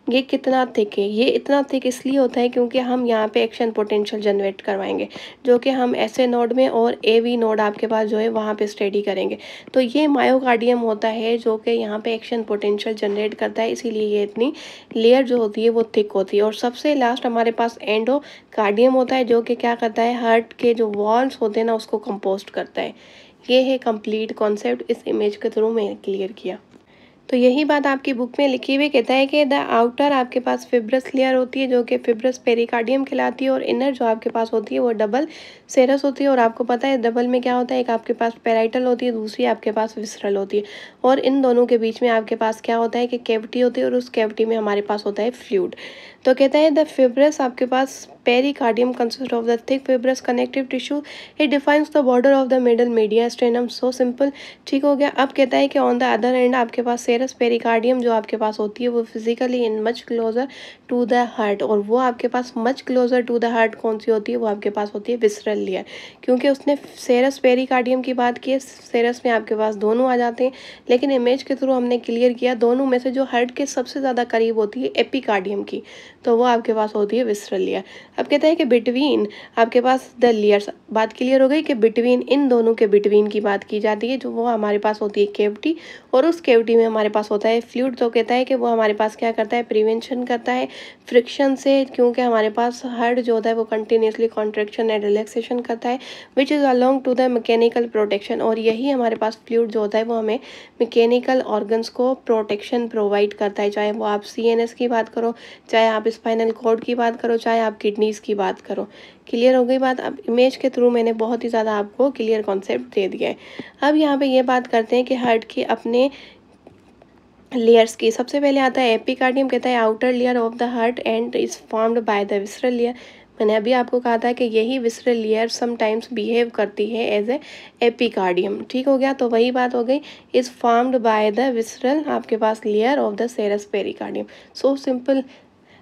ये कितना थिक है। ये इतना थिक इसलिए होता है क्योंकि हम यहाँ पे एक्शन पोटेंशियल जनरेट करवाएंगे, जो कि हम ऐसे नोड में और एवी नोड आपके पास जो है वहाँ पे स्टडी करेंगे। तो ये मायोकार्डियम होता है जो कि यहाँ पे एक्शन पोटेंशियल जनरेट करता है, इसीलिए ये इतनी लेयर जो होती है वो थिक होती है। और सबसे लास्ट हमारे पास एंडोकार्डियम होता है जो कि क्या करता है, हार्ट के जो वॉल्स होते हैं ना उसको कंपोस्ट करता है। ये है कंप्लीट कॉन्सेप्ट, इस इमेज के थ्रू मैंने क्लियर किया। तो यही बात आपकी बुक में लिखी हुई कहता है कि द आउटर आपके पास फिब्रस लेयर होती है जो कि फिब्रस पेरिकार्डियम कहलाती है, और इनर जो आपके पास होती है वो डबल सेरस होती है। और आपको पता है डबल में क्या होता है, एक आपके पास पैराइटल होती है, दूसरी आपके पास विसरल होती है, और इन दोनों के बीच में आपके पास क्या होता है कि कैविटी होती है, और उस कैविटी में हमारे पास होता है फ्लूइड। तो कहता है द फिब्रस आपके पास pericardium consist of the thick fibrous connective tissue, it defines the border of the middle mediastinum, so simple. ठीक हो गया। अब कहता है कि ऑन द अदर एंड आपके पास सेरस पेरिकार्डियम जो आपके पास होती है वो physically in much closer to the heart, और वो आपके पास much closer to the heart कौन सी होती है, वो आपके पास होती है विसरल लेयर। क्योंकि उसने सेरस पेरिकार्डियम की बात की है, सेरस में आपके पास दोनों आ जाते हैं, लेकिन इमेज के थ्रू हमने क्लियर किया दोनों में से जो हार्ट के सबसे ज़्यादा करीब होती है एपिकार्डियम की, तो वो आपके पास होती है विसरल लेयर। अब कहता है कि बिटवीन आपके पास द लेयर्स, बात क्लियर हो गई कि बिटवीन, इन दोनों के बिटवीन की बात की जाती है, जो वो हमारे पास होती है कैविटी, और उस कैविटी में हमारे पास होता है फ्लूइड। तो कहता है कि वो हमारे पास क्या करता है, प्रिवेंशन करता है फ्रिक्शन से, क्योंकि हमारे पास हार्ट जो होता है वो कंटिन्यूसली कॉन्ट्रैक्शन एंड रिलैक्सेशन करता है, which is along to the mechanical protection. और यही हमारे पास फ्लूइड जो होता है वो हमें मैकेनिकल ऑर्गन्स को प्रोटेक्शन प्रोवाइड करता है, चाहे वो आप CNS की बात करो, चाहे आप स्पाइनल कॉर्ड की बात करो, चाहे आप किडनीज़ की बात करो। क्लियर हो गई बात। अब इमेज के थ्रू मैंने बहुत ही ज़्यादा आपको क्लियर कॉन्सेप्ट दे दिया है। अब यहाँ पे ये बात करते हैं कि हार्ट के अपने लेयर्स की। सबसे पहले आता है एपिकार्डियम, कहता है outer layer of the heart and is formed by the visceral layer. मैंने अभी आपको कहा था कि यही विसरल लेयर समटाइम्स बिहेव करती है एज ए एपिकार्डियम। ठीक हो गया, तो वही बात हो गई, is formed by the visceral आपके पास layer of the serous pericardium. So simple.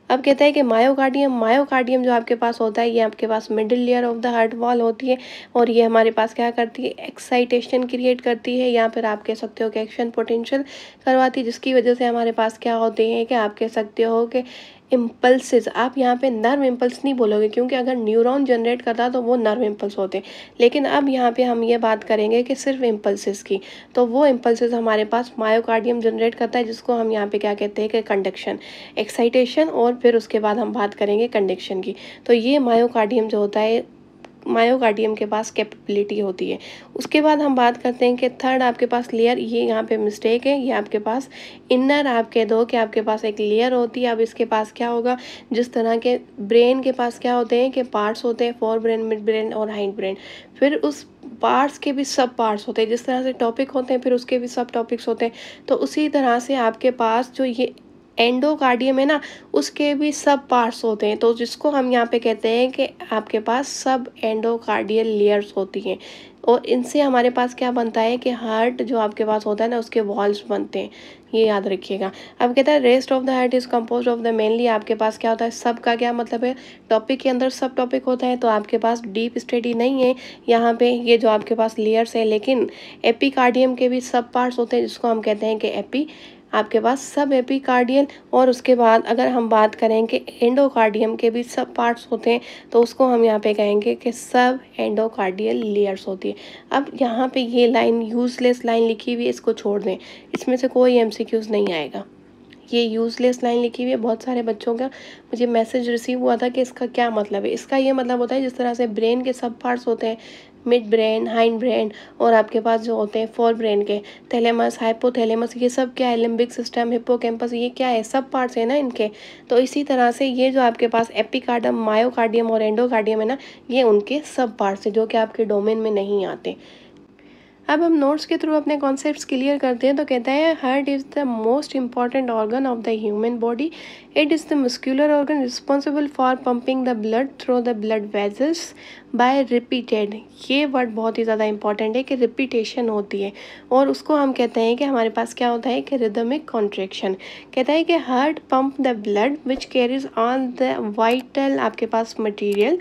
अब कहता है कि मायोकार्डियम, मायोकार्डियम जो आपके पास होता है ये आपके पास middle layer of the heart wall होती है, और ये हमारे पास क्या करती है, एक्साइटेशन क्रिएट करती है, या फिर आप कह सकते हो कि एक्शन पोटेंशियल करवाती है, जिसकी वजह से हमारे पास क्या होते हैं कि आप कह सकते हो कि इम्पल्सेस। आप यहाँ पे नर्व इम्पल्स नहीं बोलोगे, क्योंकि अगर न्यूरॉन जनरेट करता तो वो नर्व इम्पल्स होते हैं, लेकिन अब यहाँ पे हम ये बात करेंगे कि सिर्फ इम्पल्सेस की। तो वो इम्पल्सेस हमारे पास मायोकार्डियम जनरेट करता है, जिसको हम यहाँ पे क्या कहते हैं कि कंडक्शन, एक्साइटेशन, और फिर उसके बाद हम बात करेंगे कंडक्शन की। तो ये मायोकार्डियम जो होता है, मायोकार्डियम के पास कैपेबिलिटी होती है। उसके बाद हम बात करते हैं कि थर्ड आपके पास लेयर, ये यहाँ पे मिस्टेक है, ये आपके पास इनर आप कह दो कि आपके पास एक लेयर होती है। अब इसके पास क्या होगा, जिस तरह के ब्रेन के पास क्या होते हैं कि पार्ट्स होते हैं, फोर ब्रेन, मिड ब्रेन और हाइंड ब्रेन, फिर उस पार्ट्स के भी सब पार्ट्स होते हैं, जिस तरह से टॉपिक होते हैं फिर उसके भी सब टॉपिक्स होते हैं। तो उसी तरह से आपके पास जो ये एंडोकार्डियम है ना, उसके भी सब पार्ट्स होते हैं, तो जिसको हम यहाँ पे कहते हैं कि आपके पास सब एंडोकार्डियल लेयर्स होती हैं, और इनसे हमारे पास क्या बनता है कि हार्ट जो आपके पास होता है ना, उसके वॉल्स बनते हैं, ये याद रखिएगा। अब कहता है rest of the heart is compose of the mainly, आपके पास क्या होता है, सब का क्या मतलब है, टॉपिक के अंदर सब टॉपिक होता है, तो आपके पास डीप स्टडी नहीं है यहाँ पे, ये जो आपके पास लेयर्स है, लेकिन एपिकार्डियम के भी सब पार्ट्स होते हैं, जिसको हम कहते हैं कि एपी आपके पास सब एपिकार्डियल। और उसके बाद अगर हम बात करें कि एंडोकार्डियम के भी सब पार्ट्स होते हैं, तो उसको हम यहाँ पे कहेंगे कि सब एंडोकार्डियल लेयर्स होती है। अब यहाँ पे ये लाइन यूजलेस लाइन लिखी हुई है, इसको छोड़ दें, इसमें से कोई एमसीक्यूज नहीं आएगा। ये यूजलेस लाइन लिखी हुई है, बहुत सारे बच्चों का मुझे मैसेज रिसीव हुआ था कि इसका क्या मतलब है। इसका ये मतलब होता है जिस तरह से ब्रेन के सब पार्ट्स होते हैं, मिड ब्रेन, हाइंड ब्रेन, और आपके पास जो होते हैं फोर ब्रेन के, थैलेमस, हाइपोथैलेमस, ये सब क्या है, लिम्बिक सिस्टम, हिप्पोकैम्पस, ये क्या है, सब पार्ट्स है ना इनके। तो इसी तरह से ये जो आपके पास एपिकार्डियम, मायोकार्डियम और एंडोकार्डियम है ना, ये उनके सब पार्ट्स है जो कि आपके डोमेन में नहीं आते। अब हम नोट्स के थ्रू अपने कॉन्सेप्ट्स क्लियर करते हैं। तो कहता है heart is the most important organ of the human body. It is the muscular organ responsible for pumping the blood through the blood vessels by repeated. ये वर्ड बहुत ही ज़्यादा इंपॉर्टेंट है कि रिपीटेशन होती है, और उसको हम कहते हैं कि हमारे पास क्या होता है कि रिदमिक कॉन्ट्रैक्शन। कहता है कि heart pump the blood which carries all the vital आपके पास material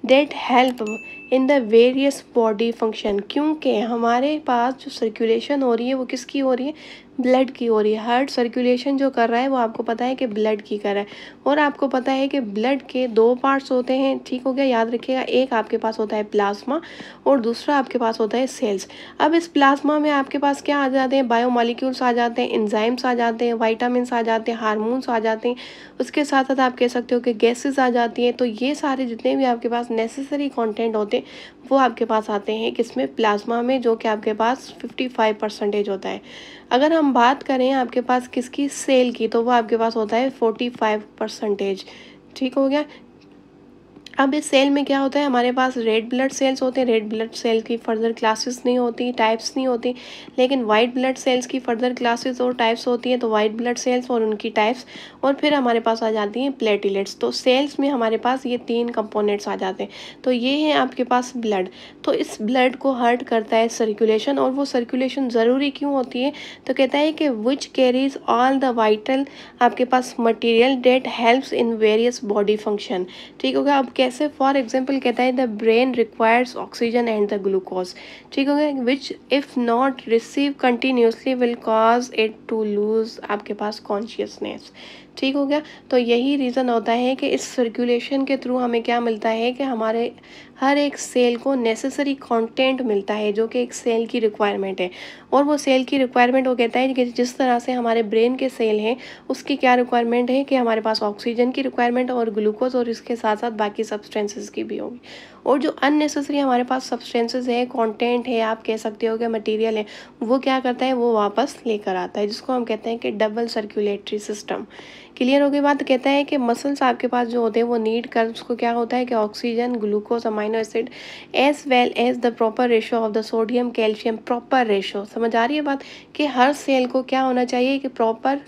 that help in the various body function. क्योंकि हमारे पास जो सर्कुलेशन हो रही है वो किसकी हो रही है, ब्लड की हो रही है। हार्ट सर्कुलेशन जो कर रहा है वो आपको पता है कि ब्लड की कर रहा है, और आपको पता है कि ब्लड के दो पार्ट्स होते हैं, ठीक हो गया, याद रखिएगा। एक आपके पास होता है प्लाज्मा और दूसरा आपके पास होता है सेल्स। अब इस प्लाज्मा में आपके पास क्या आ जाते हैं, बायोमॉलिक्यूल्स आ जाते हैं, एंजाइम्स आ जाते हैं, वाइटामिन्स आ जाते हैं, हार्मोन्स आ जाते हैं, उसके साथ साथ आप कह सकते हो कि गैसेस आ जाती हैं। तो ये सारे जितने भी आपके पास नेसेसरी कंटेंट होते हैं वो आपके पास आते हैं किसमें, प्लाज्मा में, जो कि आपके पास 55% होता है। अगर हम बात करें आपके पास किसकी, सेल की, तो वो आपके पास होता है 45%। ठीक हो गया। अब इस सेल में क्या होता है, हमारे पास रेड ब्लड सेल्स होते हैं। रेड ब्लड सेल की फर्दर क्लासेस नहीं होती, टाइप्स नहीं होती, लेकिन वाइट ब्लड सेल्स की फर्दर क्लासेस और टाइप्स होती हैं। तो वाइट ब्लड सेल्स और उनकी टाइप्स, और फिर हमारे पास आ जाती हैं प्लेटिलेट्स। तो सेल्स में हमारे पास ये तीन कंपोनेंट्स आ जाते हैं। तो ये है आपके पास ब्लड। तो इस ब्लड को हर्ट करता है सर्कुलेशन, और वो सर्कुलेशन ज़रूरी क्यों होती है, तो कहता है कि which carries all the vital आपके पास material that helps in various body function. ठीक होगा। अब कैसे, फॉर एग्जाम्पल कहता है the brain requires oxygen and the glucose. ठीक हो गया, which if not receive continuously will cause it to lose आपके पास कॉन्शियसनेस। ठीक हो गया। तो यही रीज़न होता है कि इस सर्कुलेशन के थ्रू हमें क्या मिलता है कि हमारे हर एक सेल को नेसेसरी कंटेंट मिलता है, जो कि एक सेल की रिक्वायरमेंट है। और वो सेल की रिक्वायरमेंट वो कहता है कि जिस तरह से हमारे ब्रेन के सेल हैं उसकी क्या रिक्वायरमेंट है कि हमारे पास ऑक्सीजन की रिक्वायरमेंट और ग्लूकोज, और इसके साथ साथ बाकी सब्सटेंसेस की भी होगी। और जो अननेसेसरी हमारे पास सब्सटेंसेस है, कंटेंट है, आप कह सकते हो कि मटेरियल है, वो क्या करता है, वो वापस लेकर आता है, जिसको हम कहते हैं कि डबल सर्कुलेटरी सिस्टम। क्लियर हो गई बात। कहता है कि मसल्स आपके पास जो होते हैं वो नीड कर, उसको क्या होता है कि oxygen, glucose, amino acid as well as the proper ratio of the sodium calcium, proper ratio. समझ आ रही है बात कि हर सेल को क्या होना चाहिए कि प्रॉपर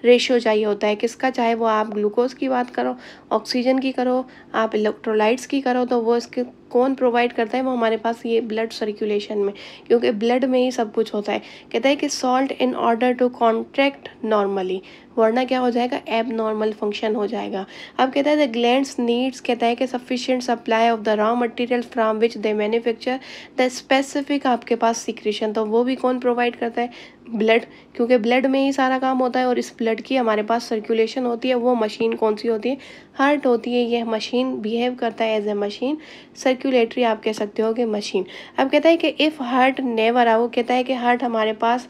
रेशियो चाहिए होता है किसका, चाहे वो आप ग्लूकोज की बात करो, ऑक्सीजन की करो, आप इलेक्ट्रोलाइट्स की करो, तो वो इसके कौन प्रोवाइड करता है, वो हमारे पास ये ब्लड सर्कुलेशन में, क्योंकि ब्लड में ही सब कुछ होता है। कहता है कि salt in order to contract normally, वरना क्या हो जाएगा, एब नॉर्मल फंक्शन हो जाएगा। अब कहता है द ग्लैंड्स नीड्स, कहता है कि sufficient supply of the raw material from which they manufacture the specific आपके पास सिक्रीशन, तो वो भी कौन प्रोवाइड करता है, ब्लड, क्योंकि ब्लड में ही सारा काम होता है और इस ब्लड की हमारे पास सर्कुलेशन होती है। वो मशीन कौन सी होती है, हार्ट होती है। ये मशीन बिहेव करता है एज ए मशीन, सर्कुलेटरी आप कह सकते हो कि मशीन। अब कहता है कि इफ़ हार्ट नेवर आओ, कहता है कि हार्ट हमारे पास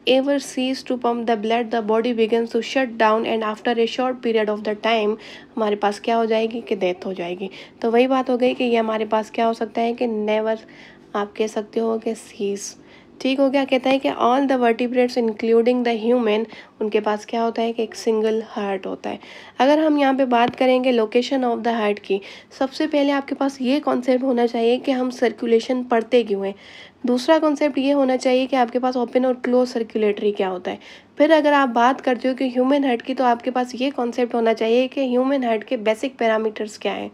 ever cease to pump the blood, the body begins to shut down and after a short period of the time हमारे पास क्या हो जाएगी कि डेथ हो जाएगी। तो वही बात हो गई कि ये हमारे पास क्या हो सकता है कि नेवर आप कह सकते हो कि सीज। ठीक हो गया। कहता है कि all the vertebrates including the human, उनके पास क्या होता है कि एक सिंगल हार्ट होता है। अगर हम यहाँ पे बात करेंगे लोकेशन ऑफ द हार्ट की, सबसे पहले आपके पास ये कॉन्सेप्ट होना चाहिए कि हम सर्कुलेशन पढ़ते क्यों हैं। दूसरा कॉन्सेप्ट ये होना चाहिए कि आपके पास ओपन और क्लोज सर्कुलेटरी क्या होता है। फिर अगर आप बात करते हो कि ह्यूमन हार्ट की, तो आपके पास ये कॉन्सेप्ट होना चाहिए कि ह्यूमन हार्ट के बेसिक पैरामीटर्स क्या हैं।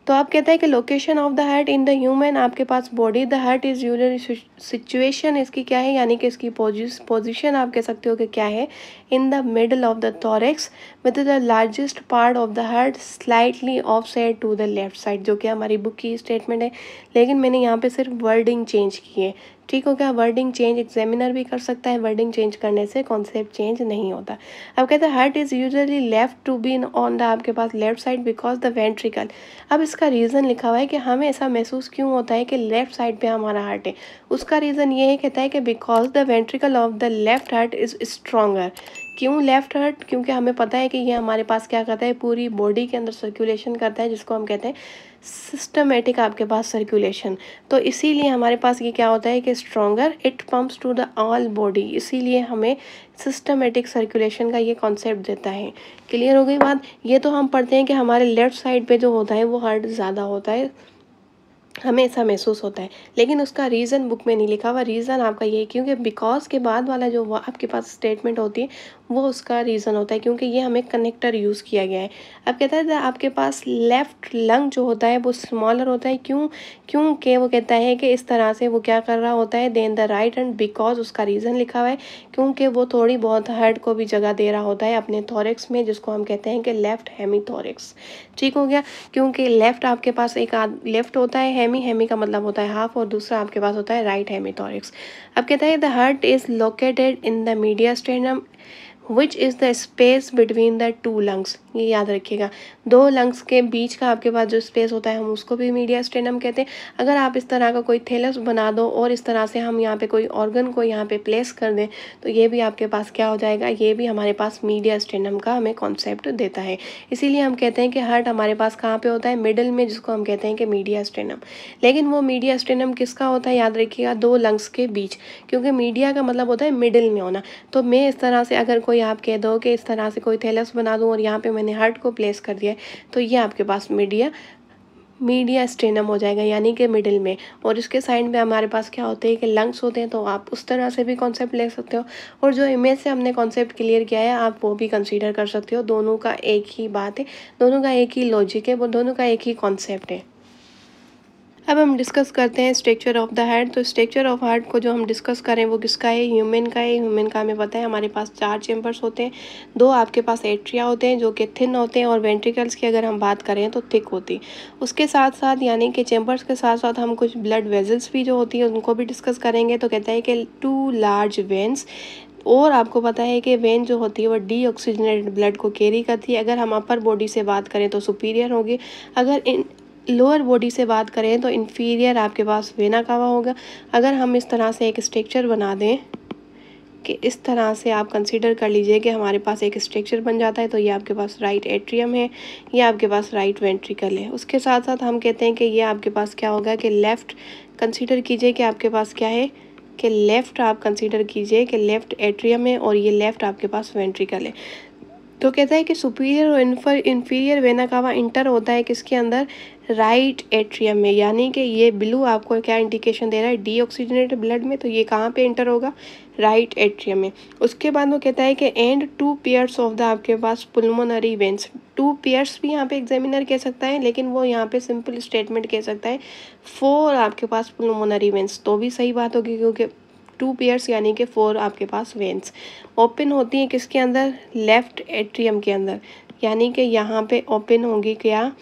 तो आप कहते हैं कि location of the heart in the human, आपके पास body, the heart is usually situation, इसकी क्या है, यानी कि इसकी पोजीशन आप कह सकते हो कि क्या है, in the middle of the thorax with the largest part of the heart slightly off side to the left side, जो कि हमारी बुक की स्टेटमेंट है, लेकिन मैंने यहाँ पे सिर्फ वर्डिंग चेंज की है। ठीक हो गया। वर्डिंग चेंज एग्जामिनर भी कर सकता है, वर्डिंग चेंज करने से कॉन्सेप्ट चेंज नहीं होता। अब कहते हैं heart is usually left to be on the, आपके पास left side because the ventricle. अब इसका रीज़न लिखा हुआ है कि हमें ऐसा महसूस क्यों होता है कि लेफ्ट साइड पे हमारा हार्ट है। उसका रीज़न ये है, कहता है कि because the ventricle of the left heart is stronger. क्यों लेफ्ट हार्ट, क्योंकि हमें पता है कि ये हमारे पास क्या करता है, पूरी बॉडी के अंदर सर्कुलेशन करता है, जिसको हम कहते हैं सिस्टमेटिक आपके पास सर्कुलेशन। तो इसीलिए हमारे पास ये क्या होता है कि stronger, it pumps to the all body, इसीलिए हमें सिस्टमेटिक सर्कुलेशन का ये कॉन्सेप्ट देता है। क्लियर हो गई बात। ये तो हम पढ़ते हैं कि हमारे लेफ्ट साइड पे जो होता है वो हार्ट ज़्यादा होता है, हमें ऐसा महसूस होता है, लेकिन उसका रीज़न बुक में नहीं लिखा हुआ। रीज़न आपका ये है क्योंकि बिकॉज के बाद वाला जो वो आपके पास स्टेटमेंट होती है वो उसका रीज़न होता है, क्योंकि ये हमें कनेक्टर यूज़ किया गया है। अब कहता है आपके पास लेफ़्ट लंग जो होता है वो स्मॉलर होता है, क्योंकि वो कहता है कि इस तरह से वो क्या कर रहा होता है, then the right and, because उसका रीज़न लिखा हुआ है क्योंकि वो थोड़ी बहुत हार्ट को भी जगह दे रहा होता है अपने थोरेक्स में, जिसको हम कहते हैं कि लेफ्ट हेमीथोरेक्स। ठीक हो गया। क्योंकि लेफ्ट आपके पास एक लेफ्ट होता है, हेमी का मतलब होता है हाफ, और दूसरा आपके पास होता है राइट हेमीथोरेक्स। अब कहता है the heart is located in the mediastinum which is the space between the two lungs. ये याद रखिएगा, दो लंग्स के बीच का आपके पास जो स्पेस होता है हम उसको भी मीडियास्टेनम कहते हैं। अगर आप इस तरह का कोई थैलस बना दो और इस तरह से हम यहाँ पे कोई ऑर्गन को यहाँ पे प्लेस कर दें, तो ये भी आपके पास क्या हो जाएगा, ये भी हमारे पास मीडियास्टेनम का हमें कॉन्सेप्ट देता है। इसीलिए हम कहते हैं कि हार्ट हमारे पास कहाँ पे होता है, मिडल में, जिसको हम कहते हैं कि मीडियास्टेनम। लेकिन वो मीडियास्टेनम किसका होता है, याद रखिएगा, दो लंग्स के बीच, क्योंकि मीडिया का मतलब होता है मिडिल में होना। तो मैं इस तरह से अगर कोई आप कह दो कि इस तरह से कोई थैलस बना दूं और यहाँ पे मैंने हार्ट को प्लेस कर दिया है, तो ये आपके पास मीडियास्टेनम हो जाएगा, यानी कि मिडिल में। और इसके साइड में हमारे पास क्या होते हैं कि लंग्स होते हैं, तो आप उस तरह से भी कॉन्सेप्ट ले सकते हो। और जो इमेज से हमने कॉन्सेप्ट क्लियर किया है आप वो भी कंसीडर कर सकते हो। दोनों का एक ही बात है, दोनों का एक ही लॉजिक है, वो दोनों का एक ही कॉन्सेप्ट है। अब हम डिस्कस करते हैं स्ट्रक्चर ऑफ द हार्ट। तो स्ट्रक्चर ऑफ हार्ट को जो हम डिस्कस करें वो किसका है, ह्यूमन का है। ह्यूमन का हमें पता है हमारे पास 4 चैम्बर्स होते हैं, 2 आपके पास एट्रिया होते हैं जो कि थिन होते हैं, और वेंट्रिकल्स की अगर हम बात करें तो थिक होती। उसके साथ साथ यानी कि चैम्बर्स के साथ साथ हम कुछ ब्लड वेजल्स भी जो होती है उनको भी डिस्कस करेंगे। तो कहता है कि 2 लार्ज वेन्स, और आपको पता है कि वेन जो होती है वो डीऑक्सीजनेटेड ब्लड को कैरी करती है। अगर हम अपर बॉडी से बात करें तो सुपीरियर होगी, अगर इन लोअर बॉडी से बात करें तो इन्फीरियर आपके पास वेना कावा होगा। अगर हम इस तरह से एक स्ट्रक्चर बना दें कि इस तरह से आप कंसीडर कर लीजिए कि हमारे पास एक स्ट्रक्चर बन जाता है, तो ये आपके पास राइट एट्रियम है, ये आपके पास राइट वेंट्रिकल है। उसके साथ साथ हम कहते हैं कि ये आपके पास क्या होगा कि लेफ़्ट कंसीडर कीजिए कि आपके पास क्या है कि लेफ़्ट आप कंसीडर कीजिए कि लेफ़्ट एट्रियम है और ये लेफ़्ट आपके पास वेंट्रिकल है। तो कहता है कि सुपीरियर और इन्फीरियर वेना कावा इंटर होता है किसके अंदर, राइट एट्रियम में। यानी कि ये ब्लू आपको क्या इंडिकेशन दे रहा है, डीऑक्सीजनेटेड ब्लड में, तो ये कहाँ पे इंटर होगा, राइट एट्रियम में। उसके बाद वो कहता है कि एंड 2 पेयर्स ऑफ द आपके पास पुल्मोनरी वेन्स, 2 पेयर्स भी यहाँ पे एग्जामिनर कह सकता है, लेकिन वो यहाँ पे सिंपल स्टेटमेंट कह सकता है 4 आपके पास पुल्मोनरी वेन्स, तो भी सही बात होगी क्योंकि 2 पेयर्स यानी कि 4 आपके पास वेन्स ओपन होती हैं किसके अंदर, लेफ्ट एट्रियम के अंदर। यानी कि यहाँ पे ओपन होंगी क्या,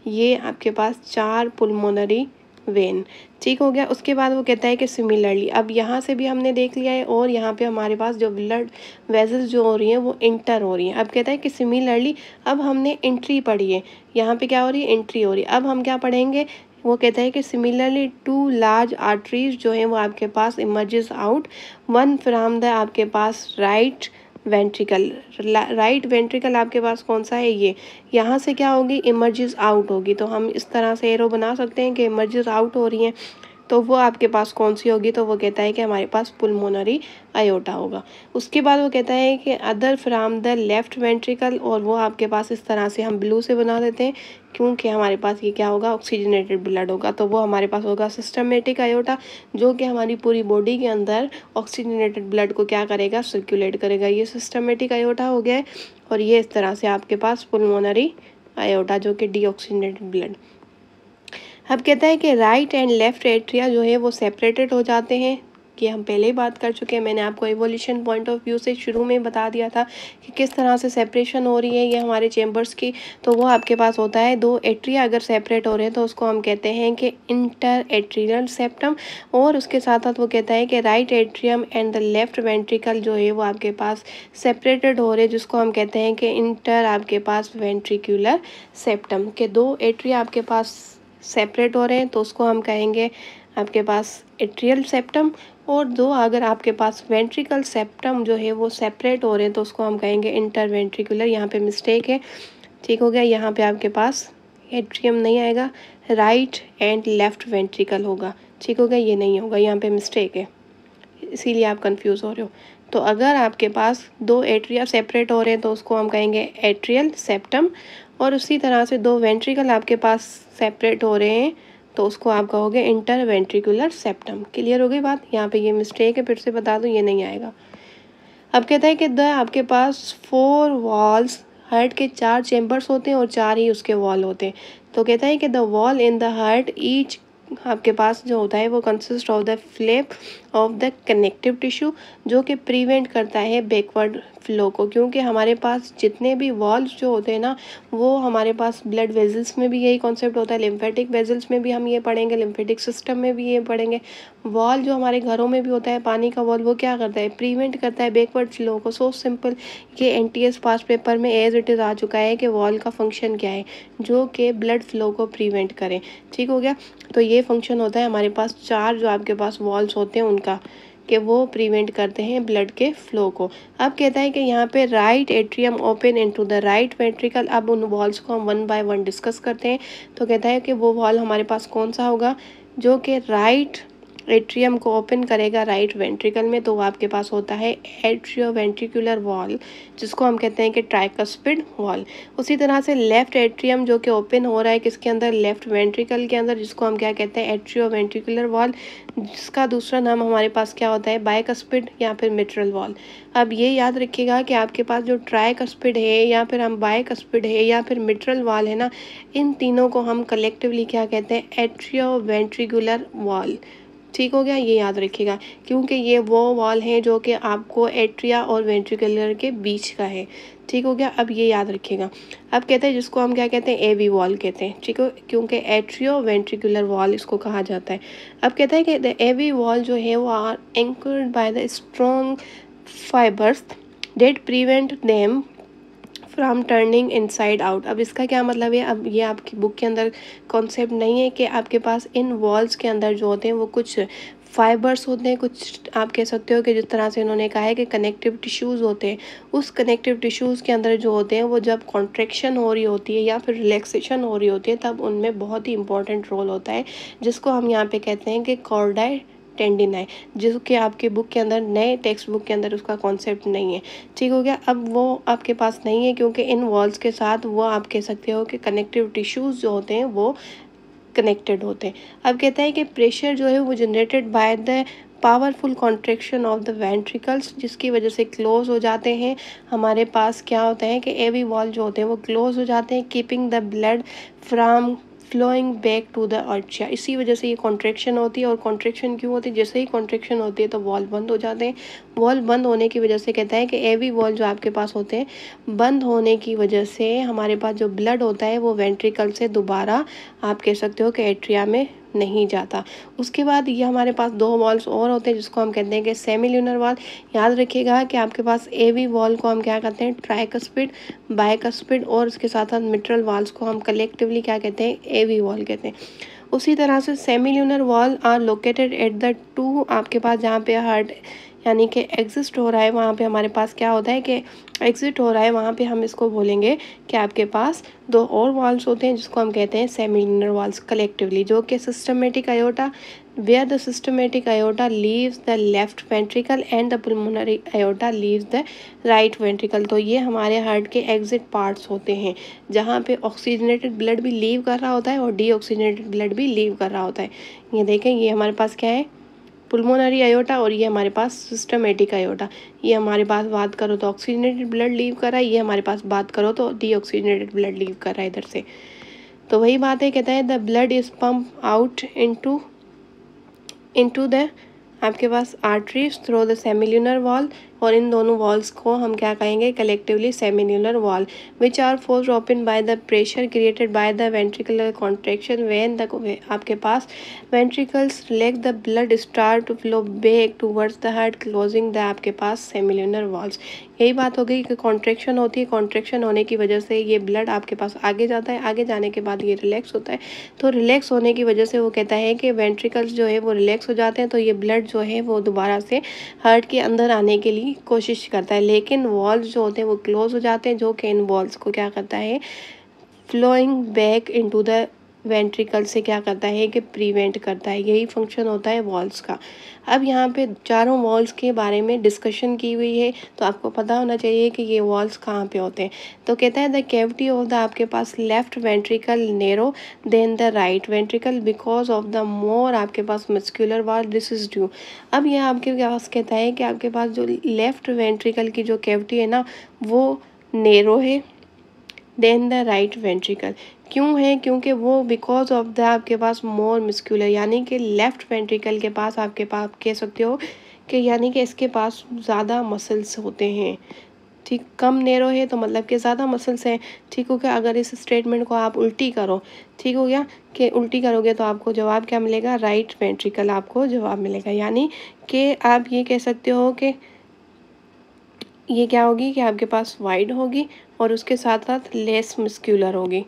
ये आपके पास 4 पुल्मोनरी वेन। ठीक हो गया। उसके बाद वो कहता है कि सिमिलरली, अब यहाँ से भी हमने देख लिया है और यहाँ पे हमारे पास जो ब्लड वेजल्स जो हो रही हैं वो इंटर हो रही हैं। अब कहता है कि सिमिलरली, अब हमने एंट्री पढ़ी है, यहाँ पे क्या हो रही है, एंट्री हो रही है। अब हम क्या पढ़ेंगे, वो कहता है कि सिमिलरली 2 लार्ज आर्टरीज जो हैं वो आपके पास emerges out, one from the आपके पास राइट वेंट्रिकल, राइट वेंट्रिकल आपके पास कौन सा है, ये यहाँ से क्या होगी, इमर्जेस आउट होगी। तो हम इस तरह से एरो बना सकते हैं कि इमर्जेस आउट हो रही हैं, तो वो आपके पास कौन सी होगी, तो वो कहता है कि हमारे पास पुल्मोनरी आयोटा होगा। उसके बाद वो कहता है कि other from the left ventricle, और वो आपके पास इस तरह से हम ब्लू से बना देते हैं क्योंकि हमारे पास ये क्या होगा, ऑक्सीजनेटेड ब्लड होगा, तो वो हमारे पास होगा सिस्टमेटिक आयोटा, जो कि हमारी पूरी बॉडी के अंदर ऑक्सीजनेटेड ब्लड को क्या करेगा, सर्कुलेट करेगा। ये सिस्टमेटिक आयोटा हो गया है। और ये इस तरह से आपके पास पुल्मोनरी आयोटा जो कि डीऑक्सीजनेटेड ब्लड। अब कहता है कि राइट एंड लेफ्ट एट्रिया जो है वो सेपरेटेड हो जाते हैं, कि हम पहले ही बात कर चुके हैं। मैंने आपको एवोल्यूशन पॉइंट ऑफ व्यू से शुरू में बता दिया था कि किस तरह से सेपरेशन हो रही है ये हमारे चेम्बर्स की। तो वो आपके पास होता है 2 एट्रिया अगर सेपरेट हो रहे हैं तो उसको हम कहते हैं कि इंटर एट्रियल सेप्टम। और उसके साथ साथ वो कहता है कि right atrium and the left ventricle जो है वो आपके पास सेपरेटेड हो रहे हैं, जिसको हम कहते हैं कि इंटर आपके पास वेंट्रिकुलर सेप्टम। के 2 एट्रिया आपके पास सेपरेट हो रहे हैं तो उसको हम कहेंगे आपके पास एट्रियल सेप्टम। और 2 अगर आपके पास वेंट्रिकल सेप्टम जो है वो सेपरेट हो रहे हैं तो उसको हम कहेंगे इंटरवेंट्रिकुलर। यहाँ पे मिस्टेक है, ठीक हो गया। यहाँ पे आपके पास एट्रियम नहीं आएगा, राइट एंड लेफ्ट वेंट्रिकल होगा, ठीक हो गया, ये नहीं होगा, यहाँ पे मिस्टेक है, इसीलिए आप कंफ्यूज हो रहे हो। तो अगर आपके पास 2 एट्रिया सेपरेट हो रहे हैं तो उसको हम कहेंगे एट्रियल सेप्टम, और उसी तरह से 2 वेंट्रिकल आपके पास सेपरेट हो रहे हैं तो उसको आप कहोगे इंटर वेंट्रिकुलर सेप्टम। क्लियर हो गई बात। यहाँ पे ये मिस्टेक है, फिर से बता दूँ, ये नहीं आएगा। अब कहता है कि द आपके पास 4 वॉल्स, हार्ट के 4 चेम्बर्स होते हैं और 4 ही उसके वॉल होते हैं। तो कहता है कि the wall in the heart each आपके पास जो होता है वो consist of the flap of the connective tissue, जो कि प्रिवेंट करता है बैकवर्ड फ्लो को। क्योंकि हमारे पास जितने भी वॉल्स जो होते हैं ना, वो हमारे पास ब्लड वेजल्स में भी यही कॉन्सेप्ट होता है, लिम्फेटिक वेजल्स में भी हम ये पढ़ेंगे, लिम्फेटिक सिस्टम में भी ये पढ़ेंगे। वॉल जो हमारे घरों में भी होता है, पानी का वॉल, वो क्या करता है, प्रिवेंट करता है बैकवर्ड फ्लो को। सो सिंपल, ये एनटीएस पास पेपर में एज इट इज़ आ चुका है कि वॉल का फंक्शन क्या है, जो कि ब्लड फ्लो को प्रिवेंट करें, ठीक हो गया। तो ये फंक्शन होता है हमारे पास 4 जो आपके पास वॉल्स होते हैं उनका, कि वो प्रिवेंट करते हैं ब्लड के फ्लो को। अब कहता है कि यहाँ पे right atrium open into the right ventricle. अब उन वॉल्स को हम 1 बाय 1 डिस्कस करते हैं। तो कहता है कि वो वॉल हमारे पास कौन सा होगा, जो कि राइट एट्रियम को ओपन करेगा राइट वेंट्रिकल में, तो वो आपके पास होता है एट्रियो वेंट्रिकुलर वॉल, जिसको हम कहते हैं कि ट्राइकस्पिड वॉल। उसी तरह से लेफ्ट एट्रियम जो कि ओपन हो रहा है किसके अंदर, लेफ्ट वेंट्रिकल के अंदर, जिसको हम क्या कहते हैं, एट्रियो वेंट्रिकुलर वॉल, जिसका दूसरा नाम हमारे पास क्या होता है, बाइकस्पिड या फिर मिट्रल वॉल। अब ये याद रखिएगा कि आपके पास जो ट्राइकस्पिड है या फिर हम बाइकस्पिड है या फिर मिट्रल वॉल है ना, इन तीनों को हम कलेक्टिवली क्या कहते हैं, एट्रियो वेंट्रिकुलर वॉल, ठीक हो गया। ये याद रखिएगा क्योंकि ये वो वॉल है जो कि आपको एट्रिया और वेंट्रिकुलर के बीच का है, ठीक हो गया। अब ये याद रखिएगा। अब कहते हैं जिसको हम क्या कहते हैं, एवी वॉल कहते हैं, ठीक है, क्योंकि एट्रियो वेंट्रिकुलर वॉल इसको कहा जाता है। अब कहता है कि द एवी वॉल जो है वो are anchored by the strong fibres that prevent them from turning inside out. अब इसका क्या मतलब है, अब ये आपकी बुक के अंदर कॉन्सेप्ट नहीं है कि आपके पास इन वॉल्स के अंदर जो होते हैं वो कुछ फाइबर्स होते हैं, कुछ आप कह सकते हो कि जिस तरह से इन्होंने कहा है कि कनेक्टिव टिश्यूज़ होते हैं, उस कनेक्टिव टिश्यूज़ के अंदर जो होते हैं वो जब कॉन्ट्रैक्शन हो रही होती है या फिर रिलैक्सेशन हो रही होती है तब उनमें बहुत ही इंपॉर्टेंट रोल होता है, जिसको हम यहाँ पे कहते हैं कि कॉर्डाई टेंडिन है, जो कि आपके बुक के अंदर, नए टेक्स्ट बुक के अंदर उसका कॉन्सेप्ट नहीं है। ठीक हो गया। अब वो आपके पास नहीं है क्योंकि इन वॉल्स के साथ वो आप कह सकते हो कि कनेक्टिव टिश्यूज़ जो होते हैं वो कनेक्टेड होते हैं। अब कहता है कि प्रेशर जो है वो generated by the powerful contraction of the ventricles, जिसकी वजह से क्लोज हो जाते हैं। हमारे पास क्या होता है कि एवी वॉल जो होते हैं वो क्लोज हो जाते हैं, keeping the blood from flowing back to the arteria. इसी वजह से ये कॉन्ट्रैक्शन होती है। और कॉन्ट्रैक्शन क्यों होती है? जैसे ही कॉन्ट्रैक्शन होती है तो वॉल बंद हो जाते हैं। वॉल बंद होने की वजह से कहता है कि एवी वॉल जो आपके पास होते हैं बंद होने की वजह से हमारे पास जो ब्लड होता है वो वेंट्रिकल से दोबारा आप कह सकते हो कि एट्रिया में नहीं जाता। उसके बाद ये हमारे पास दो वॉल्स और होते हैं जिसको हम कहते हैं कि सेमील्यूनर वॉल। याद रखिएगा कि आपके पास एवी वॉल को हम क्या कहते हैं? ट्राइकस्पिड, बाइकस्पिड, और उसके साथ साथ मिट्रल वॉल्स को हम कलेक्टिवली क्या कहते हैं? एवी वॉल कहते हैं। उसी तरह से semilunar wall are located at the two, आपके पास जहाँ पे हार्ट यानी कि एग्जिस्ट हो रहा है वहाँ पे हमारे पास क्या होता है कि एग्जिट हो रहा है, वहाँ पे हम इसको बोलेंगे कि आपके पास दो और वॉल्स होते हैं जिसको हम कहते हैं सेमील्यूनर वॉल्स कलेक्टिवली, जो कि systematic iota, where the systematic aorta leaves the left ventricle and the pulmonary aorta leaves the right ventricle। तो ये हमारे हार्ट के एग्जिट पार्ट्स होते हैं जहाँ पे ऑक्सीजनेटेड ब्लड भी लीव कर रहा होता है और डीऑक्सीजनेटेड ब्लड भी लीव कर रहा होता है। ये देखें, ये हमारे पास क्या है? पुल्मोनरी आयोटा, और ये हमारे पास सिस्टमेटिक आयोटा। ये हमारे पास बात करो तो ऑक्सीजनेटेड ब्लड लीव कर रहा है, ये हमारे पास बात करो तो डीऑक्सीजनेटेड ब्लड लीव कर रहा है इधर से। तो वही बात है, कहता है the blood is pump out into the आपके पास arteries through the semilunar valve, और इन दोनों वॉल्स को हम क्या कहेंगे? Collectively semilunar valve, which are forced open by the pressure created by the ventricular contraction when the आपके पास ventricles let the blood start to flow back towards the heart closing the आपके पास सेमील्यूनर walls. यही बात हो गई कि contraction होती है, कॉन्ट्रैक्शन होने की वजह से ये ब्लड आपके पास आगे जाता है, आगे जाने के बाद ये रिलैक्स होता है। तो रिलैक्स होने की वजह से वो कहता है कि वेंट्रिकल्स जो है वो रिलैक्स हो जाते हैं, तो ये ब्लड जो है वो दोबारा से हार्ट के अंदर आने के लिए कोशिश करता है, लेकिन वॉल्स जो होते हैं वो क्लोज हो जाते हैं, जो कि इन वॉल्स को क्या करता है? Flowing back into the ventricle से क्या करता है कि प्रिवेंट करता है। यही फंक्शन होता है वॉल्स का। अब यहाँ पे चारों वॉल्स के बारे में डिस्कशन की हुई है, तो आपको पता होना चाहिए कि ये वॉल्स कहाँ पे होते हैं। तो कहता है द कैविटी ऑफ द आपके पास left ventricle narrow than the right ventricle because of the more आपके पास muscular wall this is due. अब यह आपके पास कहता है कि आपके पास जो लेफ्ट वेंट्रिकल की जो कैविटी है ना वो नैरो है देन द राइट वेंट्रिकल। क्यों है? क्योंकि वो बिकॉज ऑफ द आपके पास मोर मस्कुलर, यानी कि लेफ्ट वेंट्रिकल के पास आपके पास कह सकते हो कि यानी कि इसके पास ज़्यादा मसल्स होते हैं। ठीक, कम नैरो है तो मतलब कि ज़्यादा मसल्स हैं। ठीक हो गया। अगर इस स्टेटमेंट को आप उल्टी करो, ठीक हो गया, कि उल्टी करोगे तो आपको जवाब क्या मिलेगा? राइट वेंट्रिकल आपको जवाब मिलेगा। यानी कि आप ये कह सकते हो कि ये क्या होगी कि आपके पास वाइड होगी और उसके साथ साथ लेस मस्क्यूलर होगी।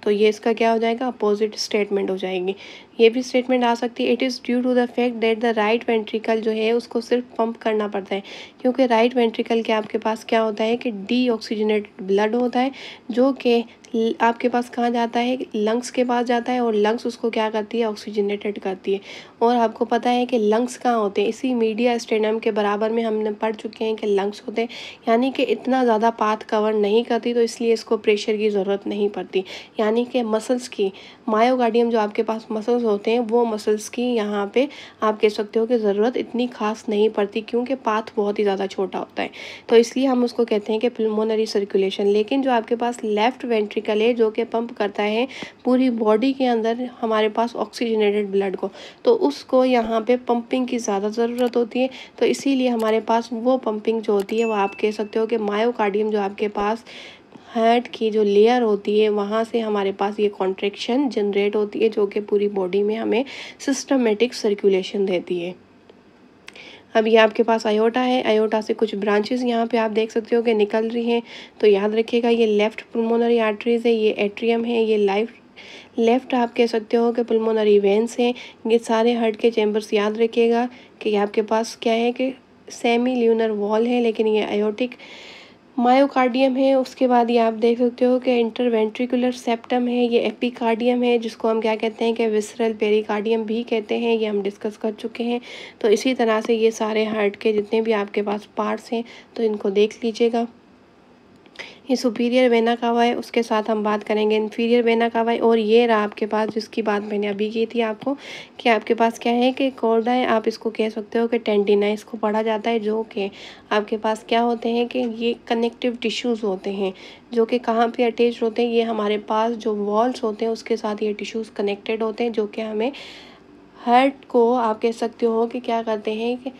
तो ये इसका क्या हो जाएगा? अपोजिट स्टेटमेंट हो जाएगी। ये भी स्टेटमेंट आ सकती है, it is due to the fact that the right ventricle जो है उसको सिर्फ पंप करना पड़ता है, क्योंकि राइट वेंट्रिकल के आपके पास क्या होता है कि डीऑक्सीजनेटेड ब्लड होता है, जो कि आपके पास कहाँ जाता है? लंग्स के पास जाता है, और लंग्स उसको क्या करती है? ऑक्सीजनेटेड करती है। और आपको पता है कि लंग्स कहाँ होते हैं? इसी मीडिया स्टेनम के बराबर में हमने पढ़ चुके हैं कि लंग्स होते हैं, यानी कि इतना ज़्यादा पाथ कवर नहीं करती, तो इसलिए इसको प्रेशर की ज़रूरत नहीं पड़ती। यानी कि मसल्स की, मायोकार्डियम जो आपके पास मसल्स होते हैं वो मसल्स की यहाँ पे आप कह सकते हो कि ज़रूरत इतनी खास नहीं पड़ती, क्योंकि पाथ बहुत ही ज़्यादा छोटा होता है। तो इसलिए हम उसको कहते हैं कि पुल्मोनरी सर्कुलेशन। लेकिन जो आपके पास लेफ्ट वेंट्रिकल है जो कि पंप करता है पूरी बॉडी के अंदर हमारे पास ऑक्सीजनेटेड ब्लड को, तो उसको यहाँ पे पंपिंग की ज़्यादा ज़रूरत होती है। तो इसीलिए हमारे पास वो पंपिंग जो होती है वो आप कह सकते हो कि मायोकार्डियम जो आपके पास हार्ट की जो लेयर होती है वहाँ से हमारे पास ये कॉन्ट्रैक्शन जनरेट होती है, जो कि पूरी बॉडी में हमें सिस्टमेटिक सर्कुलेशन देती है। अब ये आपके पास आयोटा है, आयोटा से कुछ ब्रांचेस यहाँ पे आप देख सकते हो कि निकल रही हैं। तो याद रखिएगा ये लेफ्ट पुल्मोनरी आर्टरीज है, ये एट्रियम है, ये लेफ्ट आप कह सकते हो कि पुल्मोनरी वेंस हैं। ये सारे हार्ट के चैम्बर्स याद रखिएगा कि आपके पास क्या है कि सेमी ल्यूनर वॉल है, लेकिन ये आयोटिक मायोकार्डियम है, उसके बाद ये आप देख सकते हो कि इंटरवेंट्रिकुलर सेप्टम है, ये एपिकार्डियम है जिसको हम क्या कहते हैं कि विसरल पेरिकार्डियम भी कहते हैं, ये हम डिस्कस कर चुके हैं। तो इसी तरह से ये सारे हार्ट के जितने भी आपके पास पार्ट्स हैं तो इनको देख लीजिएगा। ये सुपीरियर वेना कावा है, उसके साथ हम बात करेंगे इन्फीरियर वेना कावा है, और ये रहा आपके पास जिसकी बात मैंने अभी की थी आपको कि आपके पास क्या है कि कॉर्डा है, आप इसको कह सकते हो कि टेंडिना है, इसको पढ़ा जाता है, जो कि आपके पास क्या होते हैं कि ये कनेक्टिव टिश्यूज़ होते हैं जो कि कहाँ पे अटैच होते हैं, ये हमारे पास जो वॉल्स होते हैं उसके साथ ये टिश्यूज़ कनेक्टेड होते हैं, जो कि हमें हार्ट को आप कह सकते हो कि क्या करते हैं कि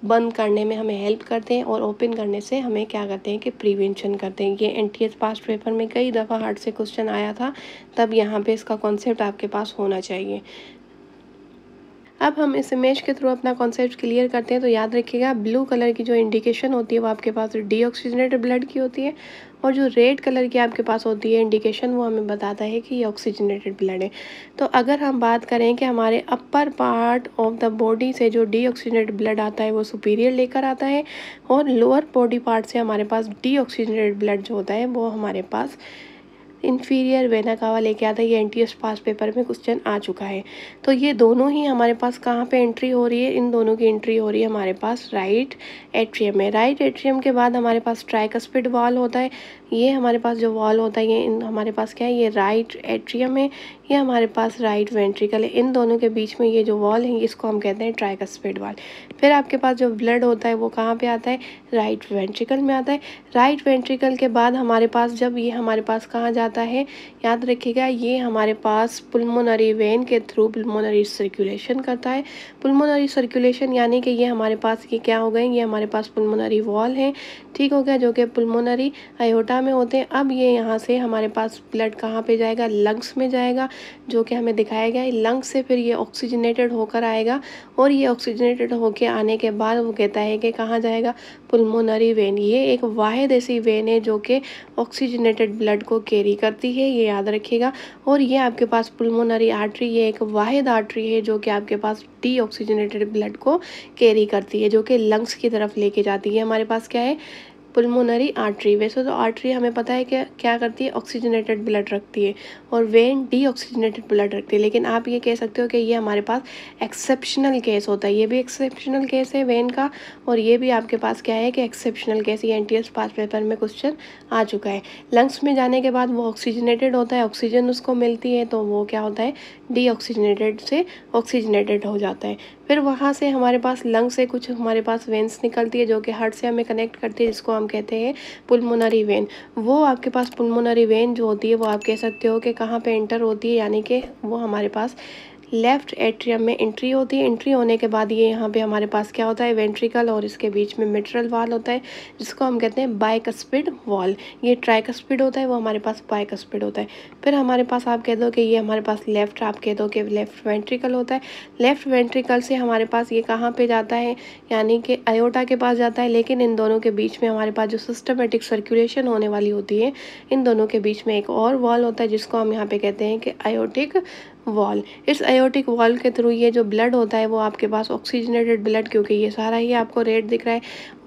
बंद करने में हमें हेल्प करते हैं, और ओपन करने से हमें क्या करते हैं कि प्रिवेंशन करते हैं। ये एनटीएस पास्ट पेपर में कई दफ़ा हार्ट से क्वेश्चन आया था, तब यहाँ पे इसका कॉन्सेप्ट आपके पास होना चाहिए। अब हम इस इमेज के थ्रू अपना कॉन्सेप्ट क्लियर करते हैं। तो याद रखिएगा, ब्लू कलर की जो इंडिकेशन होती है वो आपके पास डीऑक्सीजनेटेड ब्लड की होती है, और जो रेड कलर की आपके पास होती है इंडिकेशन, वो हमें बताता है कि ये ऑक्सीजनेटेड ब्लड है। तो अगर हम बात करें कि हमारे upper part of the body से जो डीऑक्सीजनेटेड ब्लड आता है वो सुपीरियर लेकर आता है, और लोअर बॉडी पार्ट से हमारे पास डीऑक्सीजनेटेड ब्लड जो होता है वो हमारे पास इन्फीरियर वेना कावा लेके आता है। ये एनटीएस पास पेपर में क्वेश्चन आ चुका है। तो ये दोनों ही हमारे पास कहाँ पे एंट्री हो रही है, इन दोनों की एंट्री हो रही है हमारे पास राइट एट्रियम में। राइट एट्रियम के बाद हमारे पास ट्राइकस्पिड वॉल होता है, ये हमारे पास जो वॉल होता है ये हमारे पास क्या है, ये राइट एट्रियम है, ये हमारे पास राइट वेंट्रिकल है। इन दोनों के बीच में ये जो वॉल है इसको हम कहते हैं ट्राइकस्पिड वॉल। फिर आपके पास जो ब्लड होता है वो कहाँ पे आता है, राइट वेंट्रिकल में आता है। राइट वेंट्रिकल के बाद हमारे पास जब ये हमारे पास कहाँ जाता है, याद रखिएगा, ये हमारे पास पुल्मोनरी वेन के थ्रू पुल्मोनरी सर्कुलेशन करता है। पुल्मोनरी सर्कुलेशन यानी कि ये हमारे पास ये क्या हो गए, ये हमारे पास पुल्मोनरी वॉल है, ठीक हो गया, जो कि पुल्मोनरी आयोटा में होते हैं। अब ये यहाँ से हमारे पास ब्लड कहाँ पे जाएगा, लंग्स में जाएगा, जो कि हमें दिखाया गया है। लंग्स से फिर ये ऑक्सीजनेटेड होकर आएगा, और ये ऑक्सीजनेटेड होके आने के बाद वो कहता है कि कहाँ जाएगा, पुल्मोनरी वेन। ये एक वाहिद ऐसी वेन है जो कि ऑक्सीजनेटेड ब्लड को कैरी करती है, ये याद रखिएगा। और ये आपके पास पुल्मोनरी आर्टरी, ये एक वाहिद आर्टरी है जो कि आपके पास डीऑक्सीजनेटेड ब्लड को कैरी करती है, जो कि लंग्स की तरफ लेके जाती है। हमारे पास क्या है, पुल्मोनरी आर्टरी। वैसे तो आर्टरी हमें पता है कि क्या करती है, ऑक्सीजनेटेड ब्लड रखती है, और वेन डीऑक्सीजनेटेड ब्लड रखती है। लेकिन आप ये कह सकते हो कि ये हमारे पास एक्सेप्शनल केस होता है, ये भी एक्सेप्शनल केस है वेन का, और ये भी आपके पास क्या है कि एक्सेप्शनल केस, ये एनटीएस पास पेपर में क्वेश्चन आ चुका है। लंग्स में जाने के बाद वो ऑक्सीजनेटेड होता है, ऑक्सीजन उसको मिलती है, तो वो क्या होता है, डीऑक्सीजनेटेड से ऑक्सीजनेटेड हो जाता है। फिर वहाँ से हमारे पास लंग से कुछ हमारे पास वेन्स निकलती है जो कि हार्ट से हमें कनेक्ट करती है, जिसको हम कहते हैं पुल्मोनरी वेन। वो आपके पास पुल्मोनरी वेन जो होती है वो आप कह सकते हो कि कहाँ पे एंटर होती है, यानी कि वो हमारे पास लेफ्ट एट्रियम में एंट्री होती है। एंट्री होने के बाद ये यहाँ पे हमारे पास क्या होता है, वेंट्रिकल, और इसके बीच में मिट्रल वॉल होता है जिसको हम कहते हैं बाइकस्पिड वॉल। ये ट्राइकस्पिड होता है, वो हमारे पास बाइकस्पिड होता है। फिर हमारे पास आप कह दो कि ये हमारे पास लेफ्ट, आप कह दो कि लेफ्ट वेंट्रिकल होता है। लेफ्ट वेंट्रिकल से हमारे पास ये कहाँ पे जाता है, यानी कि आयोटा के पास जाता है। लेकिन इन दोनों के बीच में हमारे पास जो सिस्टमेटिक सर्कुलेशन होने वाली होती है, इन दोनों के बीच में एक और वॉल होता है जिसको हम यहाँ पे कहते हैं कि आयोटिक वॉल। इस आयोटिक वॉल के थ्रू ये जो ब्लड होता है वो आपके पास ऑक्सीजनेटेड ब्लड, क्योंकि ये सारा ही आपको रेड दिख रहा है,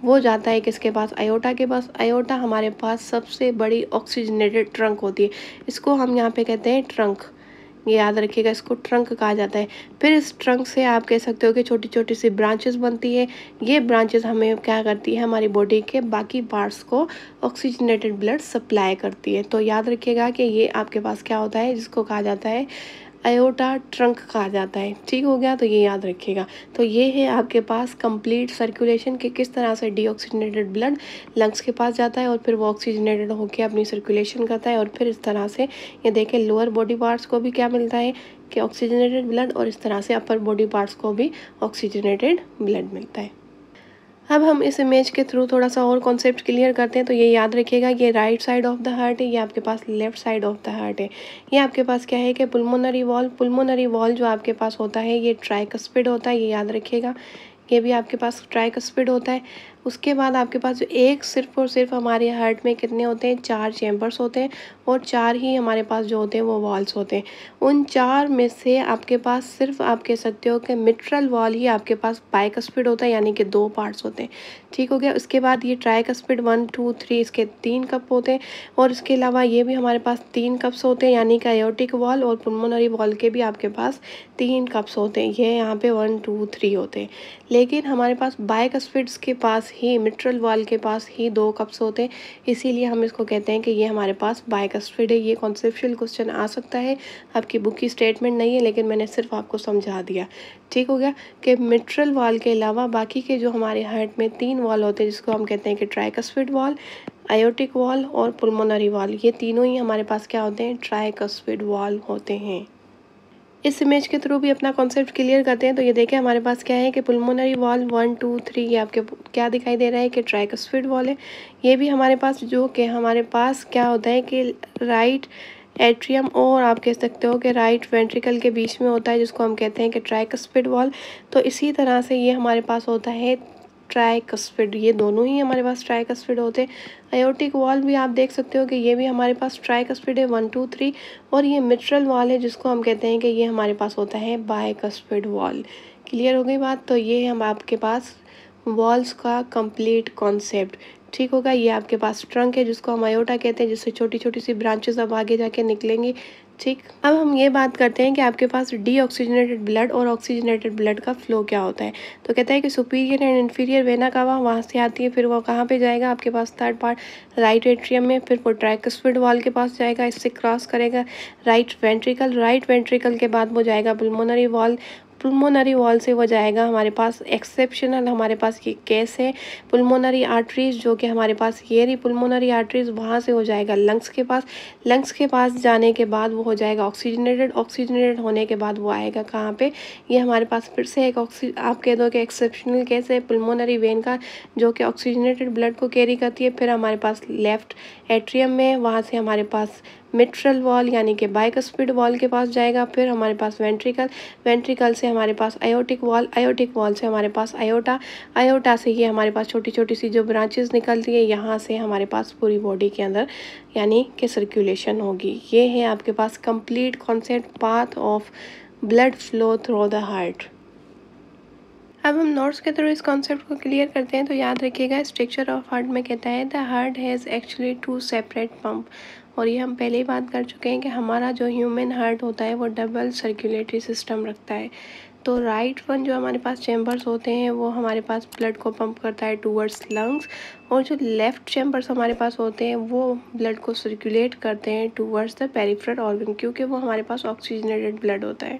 वो जाता है किसके पास, आयोटा के पास। आयोटा हमारे पास सबसे बड़ी ऑक्सीजनेटेड ट्रंक होती है, इसको हम यहाँ पे कहते हैं ट्रंक, ये याद रखिएगा, इसको ट्रंक कहा जाता है। फिर इस ट्रंक से आप कह सकते हो कि छोटी छोटी सी ब्रांचेस बनती है। ये ब्रांचेस हमें क्या करती है, हमारी बॉडी के बाकी पार्ट्स को ऑक्सीजनेटेड ब्लड सप्लाई करती है। तो याद रखिएगा कि ये आपके पास क्या होता है, जिसको कहा जाता है आयोटा ट्रंक कहा जाता है, ठीक हो गया, तो ये याद रखिएगा। तो ये है आपके पास कंप्लीट सर्कुलेशन के किस तरह से डीऑक्सीजनेटेड ब्लड लंग्स के पास जाता है, और फिर वो ऑक्सीजनेटेड होकर अपनी सर्कुलेशन करता है, और फिर इस तरह से ये देखें लोअर बॉडी पार्ट्स को भी क्या मिलता है कि ऑक्सीजनेटेड ब्लड, और इस तरह से अपर बॉडी पार्ट्स को भी ऑक्सीजनेटेड ब्लड मिलता है। अब हम इस इमेज के थ्रू थोड़ा सा और कॉन्सेप्ट क्लियर करते हैं। तो ये याद रखिएगा, ये right side of the heart है, ये आपके पास left side of the heart है। ये आपके पास क्या है कि पुल्मोनरी वॉल जो आपके पास होता है ये ट्राइकस्पिड होता है, ये याद रखिएगा, ये भी आपके पास ट्राइकस्पिड होता है। उसके बाद आपके पास जो एक सिर्फ और सिर्फ हमारे हार्ट में कितने होते हैं, 4 चैम्बर्स होते हैं और 4 ही हमारे पास जो होते हैं वो वॉल्स होते हैं। उन 4 में से आपके पास सिर्फ आप कह सकते हो कि मिट्रल वॉल ही आपके पास बाइकस्पिड होता है, यानी कि 2 पार्ट्स होते हैं। ठीक हो गया। उसके बाद ये ट्राइकस्पिड 1 2 3 इसके 3 कप होते हैं और इसके अलावा ये भी हमारे पास 3 कप्स होते हैं, यानी कि एयोर्टिक वॉल और पुल्मोनरी वॉल के भी आपके पास 3 कप्स होते हैं। ये यहाँ पे 1 2 3 होते हैं। लेकिन हमारे पास बाइकस्पिड्स के पास ही, मिट्रल वॉल के पास ही 2 कप्स होते हैं, इसीलिए हम इसको कहते हैं कि ये हमारे पास बाइकस्पिड है। ये कॉन्सेप्चुअल क्वेश्चन आ सकता है, आपकी बुक की स्टेटमेंट नहीं है, लेकिन मैंने सिर्फ आपको समझा दिया। ठीक हो गया कि मिट्रल वॉल के अलावा बाकी के जो हमारे हार्ट में 3 वॉल होते हैं, जिसको हम कहते हैं कि ट्राइकस्पिड वॉल, एयोर्टिक वॉल और पुल्मोनरी वॉल, ये तीनों ही हमारे पास क्या होते हैं, ट्राइकस्पिड वॉल होते हैं। इस इमेज के थ्रू भी अपना कॉन्सेप्ट क्लियर करते हैं। तो ये देखें हमारे पास क्या है कि पुल्मोनरी वॉल 1 2 3, ये आपके क्या दिखाई दे रहा है कि ट्राइकस्पिड वॉल है। ये भी हमारे पास जो कि हमारे पास क्या होता है कि राइट एट्रियम और आप कह सकते हो कि राइट वेंट्रिकल के बीच में होता है, जिसको हम कहते हैं कि ट्राइकस्पिड वॉल। तो इसी तरह से ये हमारे पास होता है ट्राइकस्पिड, ये दोनों ही हमारे पास ट्राइकस्पिड होते हैं। एयोर्टिक वॉल भी आप देख सकते हो कि ये भी हमारे पास ट्राइकस्पिड है 1 2 3, और ये मिट्रल वॉल है जिसको हम कहते हैं कि ये हमारे पास होता है बाइकस्पिड वॉल। क्लियर हो गई बात। तो ये हम आपके पास वॉल्स का कंप्लीट कॉन्सेप्ट। ठीक होगा। ये आपके पास ट्रंक है जिसको हम अयोटा कहते हैं, जिससे छोटी छोटी सी ब्रांचेस अब आगे जाके निकलेंगी। ठीक। अब हम ये बात करते हैं कि आपके पास डीऑक्सीजनेटेड ब्लड और ऑक्सीजनेटेड ब्लड का फ्लो क्या होता है। तो कहता है कि सुपीरियर एंड इन्फीरियर वेना कावा वहाँ से आती है, फिर वो कहाँ पे जाएगा, आपके पास थर्ड पार्ट राइट एट्रियम में, फिर वो ट्राइकस्पिड वॉल के पास जाएगा, इससे क्रॉस करेगा राइट वेंट्रिकल के बाद वो जाएगा पुल्मोनरी वॉल, पुल्मोनरी वॉल से वो जाएगा हमारे पास एक्सेप्शनल, हमारे पास ये केस है पुल्मोनरी आर्टरीज, जो कि हमारे पास ये रही पुल्मोनरी आर्टरीज, वहाँ से हो जाएगा लंग्स के पास जाने के बाद वो हो जाएगा ऑक्सीजनेटेड होने के बाद वो आएगा कहाँ पे, ये हमारे पास फिर से एक आप कह दो कि एक्सेप्शनल केस है पुल्मोनरी वेन का, जो कि ऑक्सीजनेटेड ब्लड को कैरी करती है। फिर हमारे पास लेफ्ट एट्रियम में, वहाँ से हमारे पास मिट्रल वॉल यानी कि बाइकस्पिड वॉल के पास जाएगा, फिर हमारे पास वेंट्रिकल से हमारे पास एयोर्टिक वॉल से हमारे पास आयोटा से ये हमारे पास छोटी छोटी सी जो ब्रांचेस निकलती है, यहाँ से हमारे पास पूरी बॉडी के अंदर यानी कि सर्कुलेशन होगी। ये है आपके पास complete concept path of blood flow through the heart. अब हम नोट्स के थ्रू इस कॉन्सेप्ट को क्लियर करते हैं। तो याद रखिएगा स्ट्रक्चर ऑफ हार्ट में कहता है the heart has actually 2 separate pump, और ये हम पहले ही बात कर चुके हैं कि हमारा जो ह्यूमन हार्ट होता है वो डबल सर्कुलेटरी सिस्टम रखता है। तो राइट वन जो हमारे पास चैम्बर्स होते हैं वो हमारे पास ब्लड को पंप करता है टूवर्ड्स लंग्स, और जो लेफ़्ट चैम्बर्स हमारे पास होते हैं वो ब्लड को सर्कुलेट करते हैं टूवर्ड्स द पेरिफेरल ऑर्गन, क्योंकि वो हमारे पास ऑक्सीजनेटेड ब्लड होता है।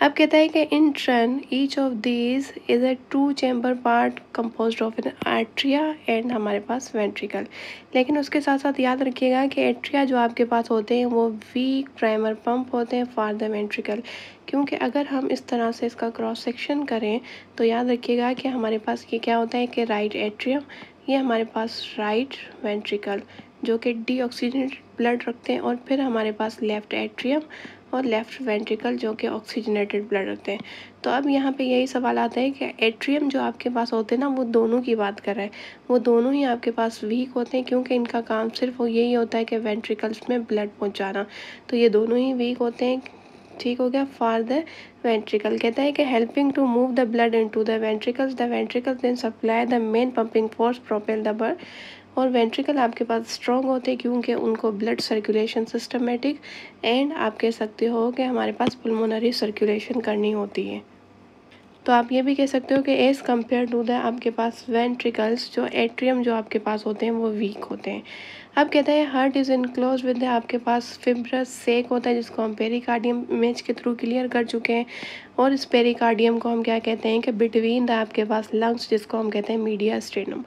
अब कहता है कि in turn each of these is a 2 chamber part composed of an atria and हमारे पास वेंट्रिकल। लेकिन उसके साथ साथ याद रखिएगा कि एट्रिया जो आपके पास होते हैं वो वीक प्राइमर पंप होते हैं फॉर द वेंट्रिकल, क्योंकि अगर हम इस तरह से इसका क्रॉस सेक्शन करें तो याद रखिएगा कि हमारे पास ये क्या होता है कि राइट एट्रियम, ये हमारे पास राइट वेंट्रिकल जो कि डीऑक्सीजनेटेड ब्लड रखते हैं, और फिर हमारे पास लेफ़्ट एट्रियम और लेफ़्ट वेंट्रिकल जो कि ऑक्सीजनेटेड ब्लड रखते हैं। तो अब यहाँ पे यही सवाल आता है कि एट्रियम जो आपके पास होते हैं ना, वो दोनों की बात कर रहे हैं, वो दोनों ही आपके पास वीक होते हैं, क्योंकि इनका काम सिर्फ वो यही होता है कि वेंट्रिकल्स में ब्लड पहुँचाना। तो ये दोनों ही वीक होते हैं। ठीक हो गया। फॉर द वेंट्रिकल कहता है कि helping to move the blood into the ventricles then supply the main pumping force propel the blood, और वेंट्रिकल आपके पास स्ट्रॉन्ग होते हैं क्योंकि उनको ब्लड सर्कुलेशन सिस्टमेटिक एंड आप कह सकते हो कि हमारे पास पुल्मोनरी सर्कुलेशन करनी होती है। तो आप ये भी कह सकते हो कि एज़ कम्पेयर टू द आपके पास वेंट्रिकल्स जो एट्रियम जो आपके पास होते हैं वो वीक होते हैं। अब कहता है हार्ट इज़ इनक्लोज विद आपके पास फिब्रस सेक होता है, जिसको हम पेरिकार्डियम इमेज के थ्रू क्लियर कर चुके हैं, और इस पेरिकार्डियम को हम क्या कहते हैं कि बिटवीन द आपके पास लंग्स, जिसको हम कहते हैं मीडिया स्टेनम।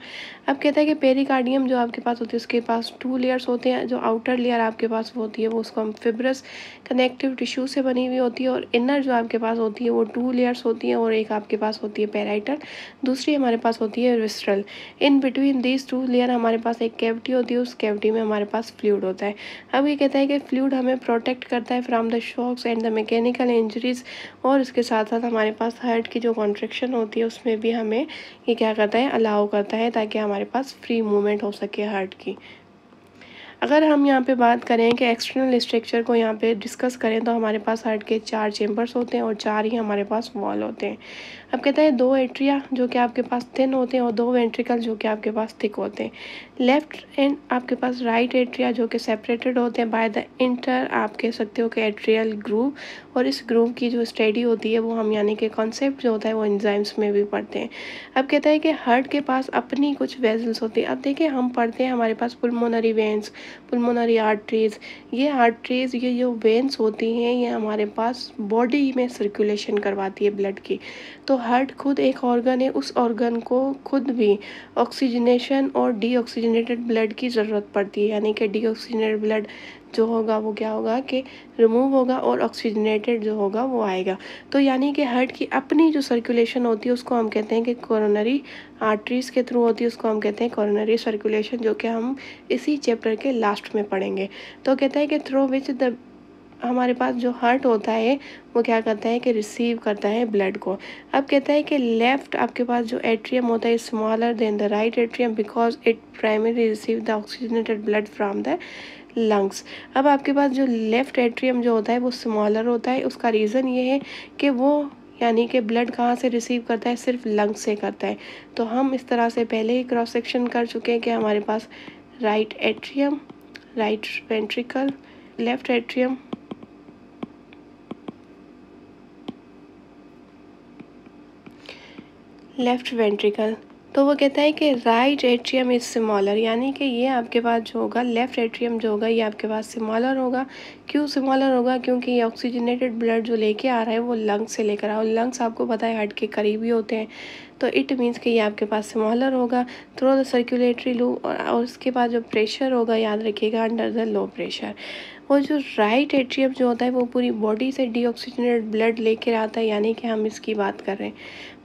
अब कहता है कि पेरिकार्डियम जो आपके पास होती है उसके पास 2 लेयर्स होते हैं। जो आउटर लेयर आपके पास होती है वो उसको हम फिब्रस कनेक्टिव टिश्यू से बनी हुई होती है, और इनर जो आपके पास होती है वो 2 लेयर्स होती हैं, और एक आपके पास होती है पैराइटल, दूसरी हमारे पास होती है विस्ट्रल। इन बिटवीन दीज 2 लेयर हमारे पास एक कैविटी होती है, उस कैविटी में हमारे पास फ्लूइड होता है। अब ये कहता है कि फ्लूइड हमें प्रोटेक्ट करता है from the shocks and the mechanical injuries, और इसके साथ साथ हमारे पास हार्ट की जो कॉन्ट्रैक्शन होती है उसमें भी हमें ये क्या करता है, अलाउ करता है, ताकि हमारे पास फ्री मूवमेंट हो सके हार्ट की। अगर हम यहाँ पे बात करें कि एक्सटर्नल स्ट्रक्चर को यहाँ पे डिस्कस करें तो हमारे पास हार्ट के 4 चेम्बर्स होते हैं और 4 ही हमारे पास वॉल होते हैं। अब कहता है 2 एट्रिया जो कि आपके पास थिन होते हैं और 2 वेंट्रिकल जो कि आपके पास थिक होते हैं। लेफ्ट एंड आपके पास राइट एट्रिया जो कि सेपरेटेड होते हैं बाय द इंटर, आप कह सकते हो कि एट्रियल ग्रूव, और इस ग्रूव की जो स्टडी होती है वो हम यानी कि कॉन्सेप्ट जो होता है वो एंजाइम्स में भी पढ़ते हैं। अब कहता है कि हार्ट के पास अपनी कुछ वेजल्स होती है। अब देखिए हम पढ़ते हैं हमारे पास पुल्मोनरी वेन्स, पुल्मोनरी आर्टरीज, ये जो वेन्स होती हैं ये हमारे पास बॉडी में सर्कुलेशन करवाती है ब्लड की। तो हार्ट खुद एक ऑर्गन है, उस ऑर्गन को खुद भी ऑक्सीजनेशन और डीऑक्सीजनेटेड ब्लड की ज़रूरत पड़ती है, यानी कि डीऑक्सीजनेटेड ब्लड जो होगा वो क्या होगा कि रिमूव होगा और ऑक्सीजनेटेड जो होगा वो आएगा। तो यानी कि हार्ट की अपनी जो सर्कुलेशन होती है उसको हम कहते हैं कि कोरोनरी आर्टरीज के थ्रू होती है, उसको हम कहते हैं कोरोनरी सर्कुलेशन, जो कि हम इसी चैप्टर के लास्ट में पढ़ेंगे। तो कहता है कि थ्रू विच द हमारे पास जो हार्ट होता है वो क्या करता है कि रिसीव करता है ब्लड को। अब कहता है कि लेफ्ट आपके पास जो एट्रियम होता है smaller than the right atrium because it primary receive the oxygenated blood from the lungs. अब आपके पास जो लेफ्ट एट्रियम जो होता है वो स्मॉलर होता है, उसका रीज़न ये है कि वो यानी कि ब्लड कहाँ से रिसीव करता है, सिर्फ लंग्स से करता है। तो हम इस तरह से पहले ही क्रॉस सेक्शन कर चुके हैं कि हमारे पास right atrium, right ventricle, left atrium, left ventricle. तो वो कहता है कि राइट एट्रियम इज स्मॉलर, यानी कि ये आपके पास जो होगा लेफ्ट एट्रियम जो होगा ये आपके पास स्मॉलर होगा। क्यों स्मॉलर होगा? क्योंकि ये ऑक्सीजनेटेड ब्लड जो लेके आ रहा है वो लंग्स से लेकर आ, और लंग्स आपको पता है हार्ट के करीब ही होते हैं, तो इट मीन्स कि ये आपके पास स्मॉलर होगा थ्रू द सर्कुलेटरी लूप। और उसके बाद जो प्रेशर होगा याद रखिएगा अंडर द लो प्रेशर। और जो राइट एट्रियम जो होता है वो पूरी बॉडी से डीऑक्सीजनेटेड ब्लड लेकर आता है, यानी कि हम इसकी बात कर रहे हैं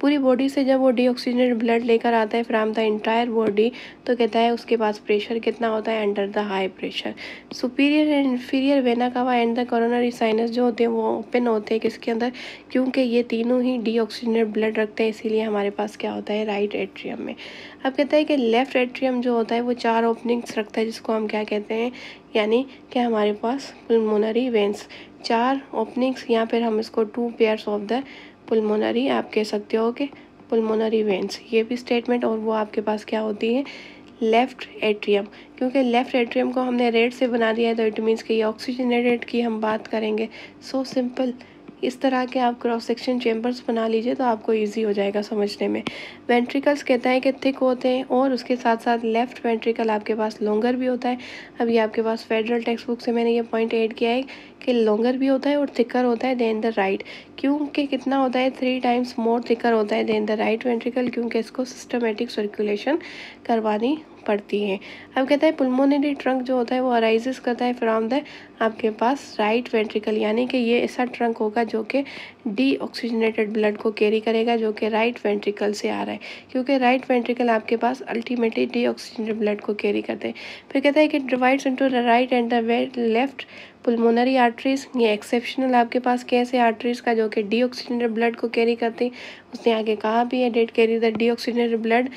पूरी बॉडी से जब वो डीऑक्सीजनेटेड ब्लड लेकर आता है फ्रॉम द इंटायर बॉडी, तो कहता है उसके पास प्रेशर कितना होता है, under the high pressure. Superior and inferior vena cava and the coronary sinus जो होते हैं वो ओपन होते हैं किसके अंदर, क्योंकि ये तीनों ही डीऑक्सीजनेटेड ब्लड रखते हैं, इसीलिए हमारे पास क्या होता है राइट एट्रियम में। अब कहता है कि लेफ्ट एट्रियम जो होता है वो 4 ओपनिंग्स रखता है, जिसको हम क्या कहते हैं, यानी कि हमारे पास पुल्मोनरी वेन्स 4 ओपनिंग्स, या फिर हम इसको 2 पेयर्स ऑफ द पुल्मोनरी आप कह सकते हो कि पुल्मोनरी वेन्स, ये भी स्टेटमेंट। और वो आपके पास क्या होती है, लेफ्ट एट्रियम। क्योंकि लेफ्ट एट्रियम को हमने रेड से बना दिया है तो इट मीन्स कि ये ऑक्सीजनेटेड की हम बात करेंगे। So simple. इस तरह के आप क्रॉस सेक्शन चेम्बर्स बना लीजिए तो आपको इजी हो जाएगा समझने में। वेंट्रिकल्स कहता है कि थिक होते हैं, और उसके साथ साथ लेफ्ट वेंट्रिकल आपके पास लॉन्गर भी होता है। अब ये आपके पास फेडरल टेक्स्ट बुक से मैंने ये पॉइंट ऐड किया है कि लॉन्गर भी होता है और थिकर होता है देन द राइट। क्योंकि कितना होता है, 3 टाइम्स मोर थिकर होता है देन द राइट वेंट्रिकल, क्योंकि इसको सिस्टमेटिक सर्कुलेशन करवानी पड़ती है। अब कहता है पुल्मोनरी ट्रंक जो होता है वो अराइजेस करता है फ्रॉम द आपके पास राइट वेंट्रिकल, यानी कि ये ऐसा ट्रंक होगा जो कि डीऑक्सीजनेटेड ब्लड को कैरी करेगा, जो कि राइट वेंट्रिकल से आ रहा है, क्योंकि राइट वेंट्रिकल आपके पास अल्टीमेटली डीऑक्सीजनेटेड ब्लड को कैरी करते हैं। फिर कहता है कि divides into the right and the left pulmonary arteries. ये एक्सेप्शनल आपके पास केस है आर्टरीज का जो कि डीऑक्सीजनेटेड ब्लड को कैरी करती है। उसने आगे कहा भी है that carry the deoxygenated blood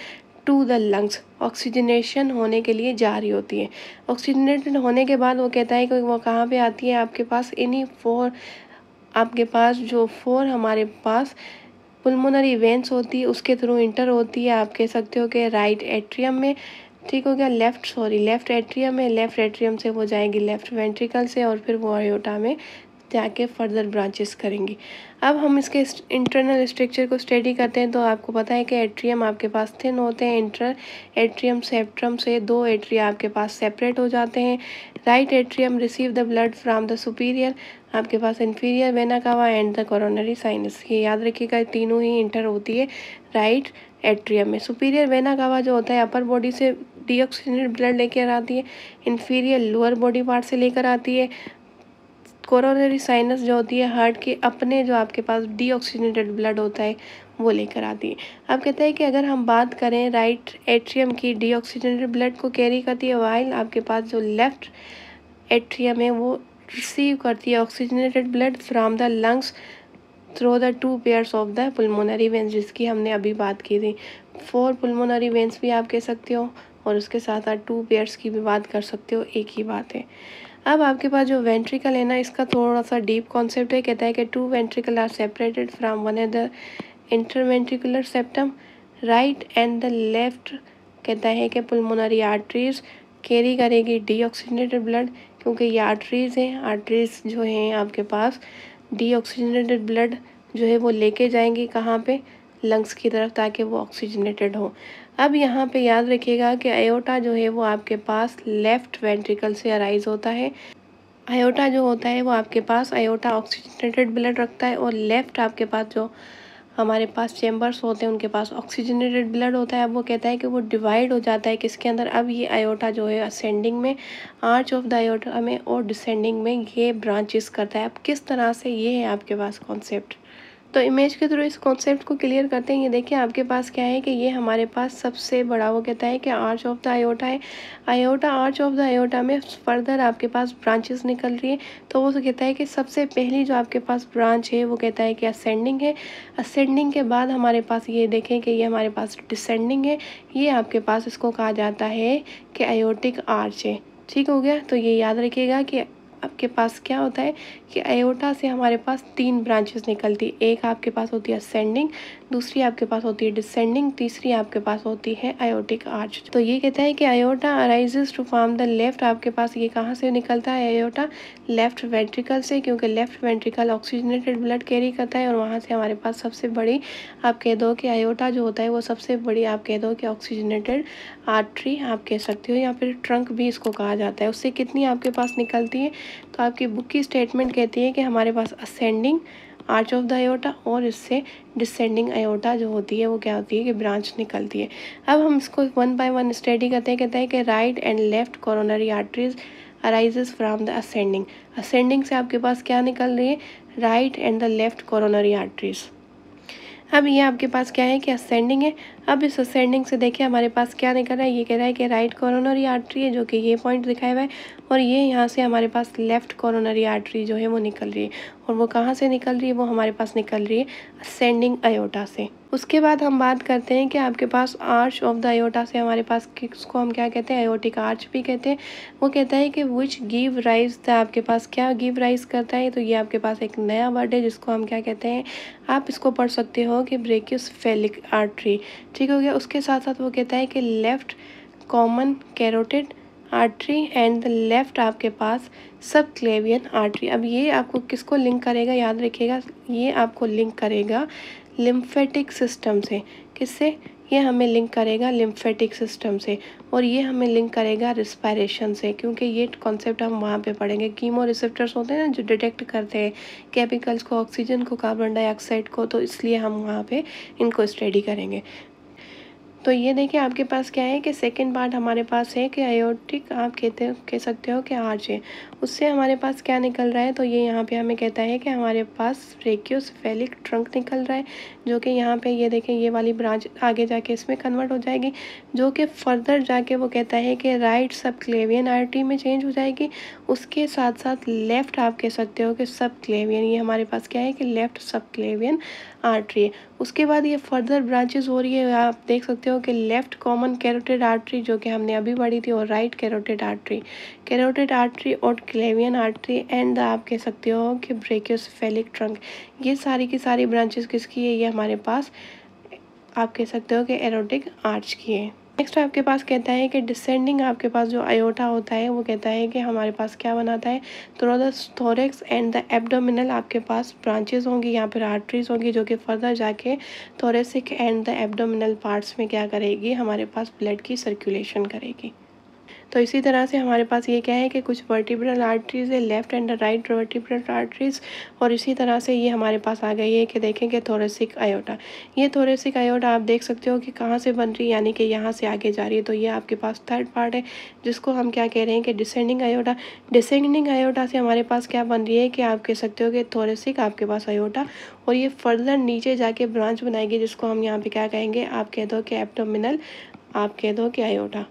to the lungs, oxygenation होने के लिए जा रही होती है। ऑक्सीजनेटेड होने के बाद वो कहता है कि वो कहाँ पे आती है, आपके पास इन्हीं 4 आपके पास जो 4 हमारे पास पुल्मोनरी वेन्स होती है उसके थ्रू इंटर होती है, आप कह सकते हो कि राइट एट्रियम में। ठीक हो गया, लेफ्ट एट्रियम में, लेफ्ट एट्रियम से वो जाएगी लेफ्ट वेंट्रिकल से, और फिर वो आयोटा में जाके फर्दर ब्रांचेस करेंगी। अब हम इसके इंटरनल स्ट्रक्चर को स्टडी करते हैं तो आपको पता है कि एट्रियम आपके पास थिन होते हैं। इंटर एट्रियम सेप्ट्रम से 2 एट्रिया आपके पास सेपरेट हो जाते हैं। Right atrium receive the blood from the superior, आपके पास inferior vena cava and the coronary sinus. ये याद रखिएगा तीनों ही इंटर होती है राइट एट्रियम में। सुपीरियर वेना कावा जो होता है अपर बॉडी से डीऑक्सीजनेटेड ब्लड लेकर आती है, इन्फीरियर लोअर बॉडी पार्ट से लेकर आती है। कोरोनरी साइनस जो होती है हार्ट के अपने जो आपके पास डीऑक्सीजनेटेड ब्लड होता है वो लेकर आती है। अब कहते हैं कि अगर हम बात करें राइट एट्रियम की, डीऑक्सीजनेटेड ब्लड को कैरी करती है, वाइल आपके पास जो लेफ्ट एट्रियम है वो रिसीव करती है oxygenated blood from the lungs through the 2 pairs of the pulmonary veins, जिसकी हमने अभी बात की थी। 4 पुल्मोनरी वेन्स भी आप कह सकते हो और उसके साथ साथ 2 पेयर्स की भी बात कर सकते हो, एक ही बात है। अब आपके पास जो वेंट्रिकल है ना, इसका थोड़ा सा डीप कॉन्सेप्ट है। कहता है कि 2 ventricle are separated from one other interventricular septum, right and the left. कहता है कि पुल्मोनरी आर्टरीज कैरी करेगी डीऑक्सीजनेटेड ब्लड, क्योंकि ये आर्टरीज हैं। आर्टरीज जो हैं आपके पास डीऑक्सीजनेटेड ब्लड जो है वो लेके जाएंगी कहाँ पे, लंग्स की तरफ, ताकि वो ऑक्सीजनेटेड हो। अब यहाँ पे याद रखिएगा कि आयोटा जो है वो आपके पास लेफ्ट वेंट्रिकल से अराइज होता है। आयोटा जो होता है वो आपके पास आयोटा ऑक्सीजनेटेड ब्लड रखता है, और लेफ्ट आपके पास जो हमारे पास चेम्बर्स होते हैं उनके पास ऑक्सीजनेटेड ब्लड होता है। अब वो कहता है कि वो डिवाइड हो जाता है किसके अंदर, अब ये आयोटा जो है असेंडिंग में, आर्च ऑफ द आयोटा में, और डिसेंडिंग में ये ब्रांचेस करता है। अब किस तरह से, ये है आपके पास कॉन्सेप्ट। तो इमेज के थ्रू इस कॉन्सेप्ट को क्लियर करते हैं। ये देखिए आपके पास क्या है कि ये हमारे पास सबसे बड़ा, वो कहता है कि आर्च ऑफ द आयोटा है। Iota, arch of the iota में फर्दर आपके पास ब्रांचेस निकल रही है। तो वो कहता है कि सबसे पहली जो आपके पास ब्रांच है वो कहता है कि असेंडिंग है। असेंडिंग के बाद हमारे पास ये देखें कि ये हमारे पास डिसेंडिंग है। ये आपके पास इसको कहा जाता है कि आयोटिक आर्च है। ठीक हो गया। तो ये याद रखिएगा कि आपके पास क्या होता है कि आयोटा से हमारे पास 3 ब्रांचेस निकलती है। एक आपके पास होती है असेंडिंग, दूसरी आपके पास होती है डिसेंडिंग, तीसरी आपके पास होती है आयोटिक आर्च। तो ये कहता है कि aorta arises to form the left, आपके पास ये कहाँ से निकलता है आयोटा, लेफ्ट वेंट्रिकल से, क्योंकि left ventricle oxygenated blood carry करता है। और वहाँ से हमारे पास सबसे बड़ी, आप कह दो कि आयोटा जो होता है वो सबसे बड़ी, आप कह दो कि ऑक्सीजनेटेड आर्टरी आप कह सकते हो, या फिर ट्रंक भी इसको कहा जाता है। उससे कितनी आपके पास निकलती है, तो आपकी बुक की स्टेटमेंट कहती है कि हमारे पास ascending arch of the aorta और इससे डिसेंडिंग आयोटा जो होती है वो क्या होती है कि ब्रांच निकलती है। अब हम इसको 1 बाय 1 स्टडी करते हैं। कहते हैं कि right and left coronary arteries arises from the ascending. Ascending से आपके पास क्या निकल रही है, right and the left coronary arteries. अब ये आपके पास क्या है कि असेंडिंग है। अब इस असेंडिंग से देखिए हमारे पास क्या निकल रहा है, ये कह रहा है कि राइट कोरोनरी आर्टरी है, जो कि ये पॉइंट दिखाया हुआ है, और ये यहाँ से हमारे पास लेफ्ट कोरोनरी आर्टरी जो है वो निकल रही है। और वो कहाँ से निकल रही है, वो हमारे पास निकल रही है असेंडिंग आयोटा से। उसके बाद हम बात करते हैं कि आपके पास आर्च ऑफ द आयोटा से हमारे पास किसको हम क्या कहते हैं, आयोटिक आर्च भी कहते हैं। वो कहता है कि विच गिव राइज द, आपके पास क्या गिव राइज करता है, तो ये आपके पास एक नया वर्ड है जिसको हम क्या कहते हैं, आप इसको पढ़ सकते हो कि ब्रेकियोसेफेलिक आर्टरी। ठीक हो गया। उसके साथ साथ वो कहता है कि left common carotid artery and the left आपके पास सब क्लेवियन आर्टरी। अब ये आपको किसको लिंक करेगा, याद रखिएगा, ये आपको लिंक करेगा लिम्फेटिक सिस्टम से। किससे, ये हमें लिंक करेगा लिम्फेटिक सिस्टम से, और ये हमें लिंक करेगा रिस्पायरेशन से, क्योंकि ये कॉन्सेप्ट हम वहाँ पे पढ़ेंगे। कीमो रिसेप्टर्स होते हैं ना जो डिटेक्ट करते हैं केमिकल्स को, ऑक्सीजन को, कार्बन डाइऑक्साइड को, तो इसलिए हम वहाँ पे इनको स्टडी करेंगे। तो ये देखिए आपके पास क्या है कि सेकंड पार्ट हमारे पास है कि आयोटिक, आप कह सकते हो कि आर्च है। उससे हमारे पास क्या निकल रहा है, तो ये यहाँ पे हमें कहता है कि हमारे पास ब्रेकियोसेफेलिक ट्रंक निकल रहा है, जो कि यहाँ पे ये देखें ये वाली ब्रांच आगे जाके इसमें कन्वर्ट हो जाएगी, जो कि फर्दर जाके वो कहता है कि राइट सब क्लेवियन आर्टरी में चेंज हो जाएगी। उसके साथ साथ लेफ्ट आप कह सकते हो कि सब क्लेवियन, ये हमारे पास क्या है कि लेफ्ट सब क्लेवियन आर्टरी है। उसके बाद ये फर्दर ब्रांचेस हो रही है, आप देख सकते हो कि लेफ्ट कॉमन कैरोटिड आर्टरी जो कि हमने अभी पढ़ी थी, और राइट कैरोटिड आर्टरी और क्लेवियन आर्टरी एंड आप कह सकते हो कि ब्रेकियोसेफेलिक ट्रंक। ये सारी की सारी ब्रांचेस किसकी है, ये हमारे पास आप कह सकते हो कि एरोटिक आर्च की है। नेक्स्ट आपके पास कहता है कि डिसेंडिंग आपके पास जो आयोटा होता है वो कहता है कि हमारे पास क्या बनाता है, through the thorax and the abdominal आपके पास ब्रांचेस होंगी, यहाँ पर आर्टरीज होंगी, जो कि फर्दर जाके thoracic and the abdominal parts में क्या करेगी, हमारे पास ब्लड की सर्कुलेशन करेगी। तो इसी तरह से हमारे पास ये क्या है कि कुछ वर्टिब्रल आर्टरीज है, left and right vertebral arteries, और इसी तरह से ये हमारे पास आ गई है कि देखेंगे थोरेसिक आयोटा। ये थोरेसिक आयोटा आप देख सकते हो कि कहाँ से बन रही है, यानी कि यहाँ से आगे जा रही है। तो ये आपके पास थर्ड पार्ट है जिसको हम क्या कह रहे हैं कि डिसेंडिंग आयोटा। डिसेंडिंग आयोटा से हमारे पास क्या बन रही है कि आप कह सकते हो कि थोरेसिक आपके पास आयोटा, और ये फर्दर नीचे जाके ब्रांच बनाएगी जिसको हम यहाँ पे क्या कहेंगे, आप कह दो कि एब्डोमिनल, आप कह दो कि आयोटा।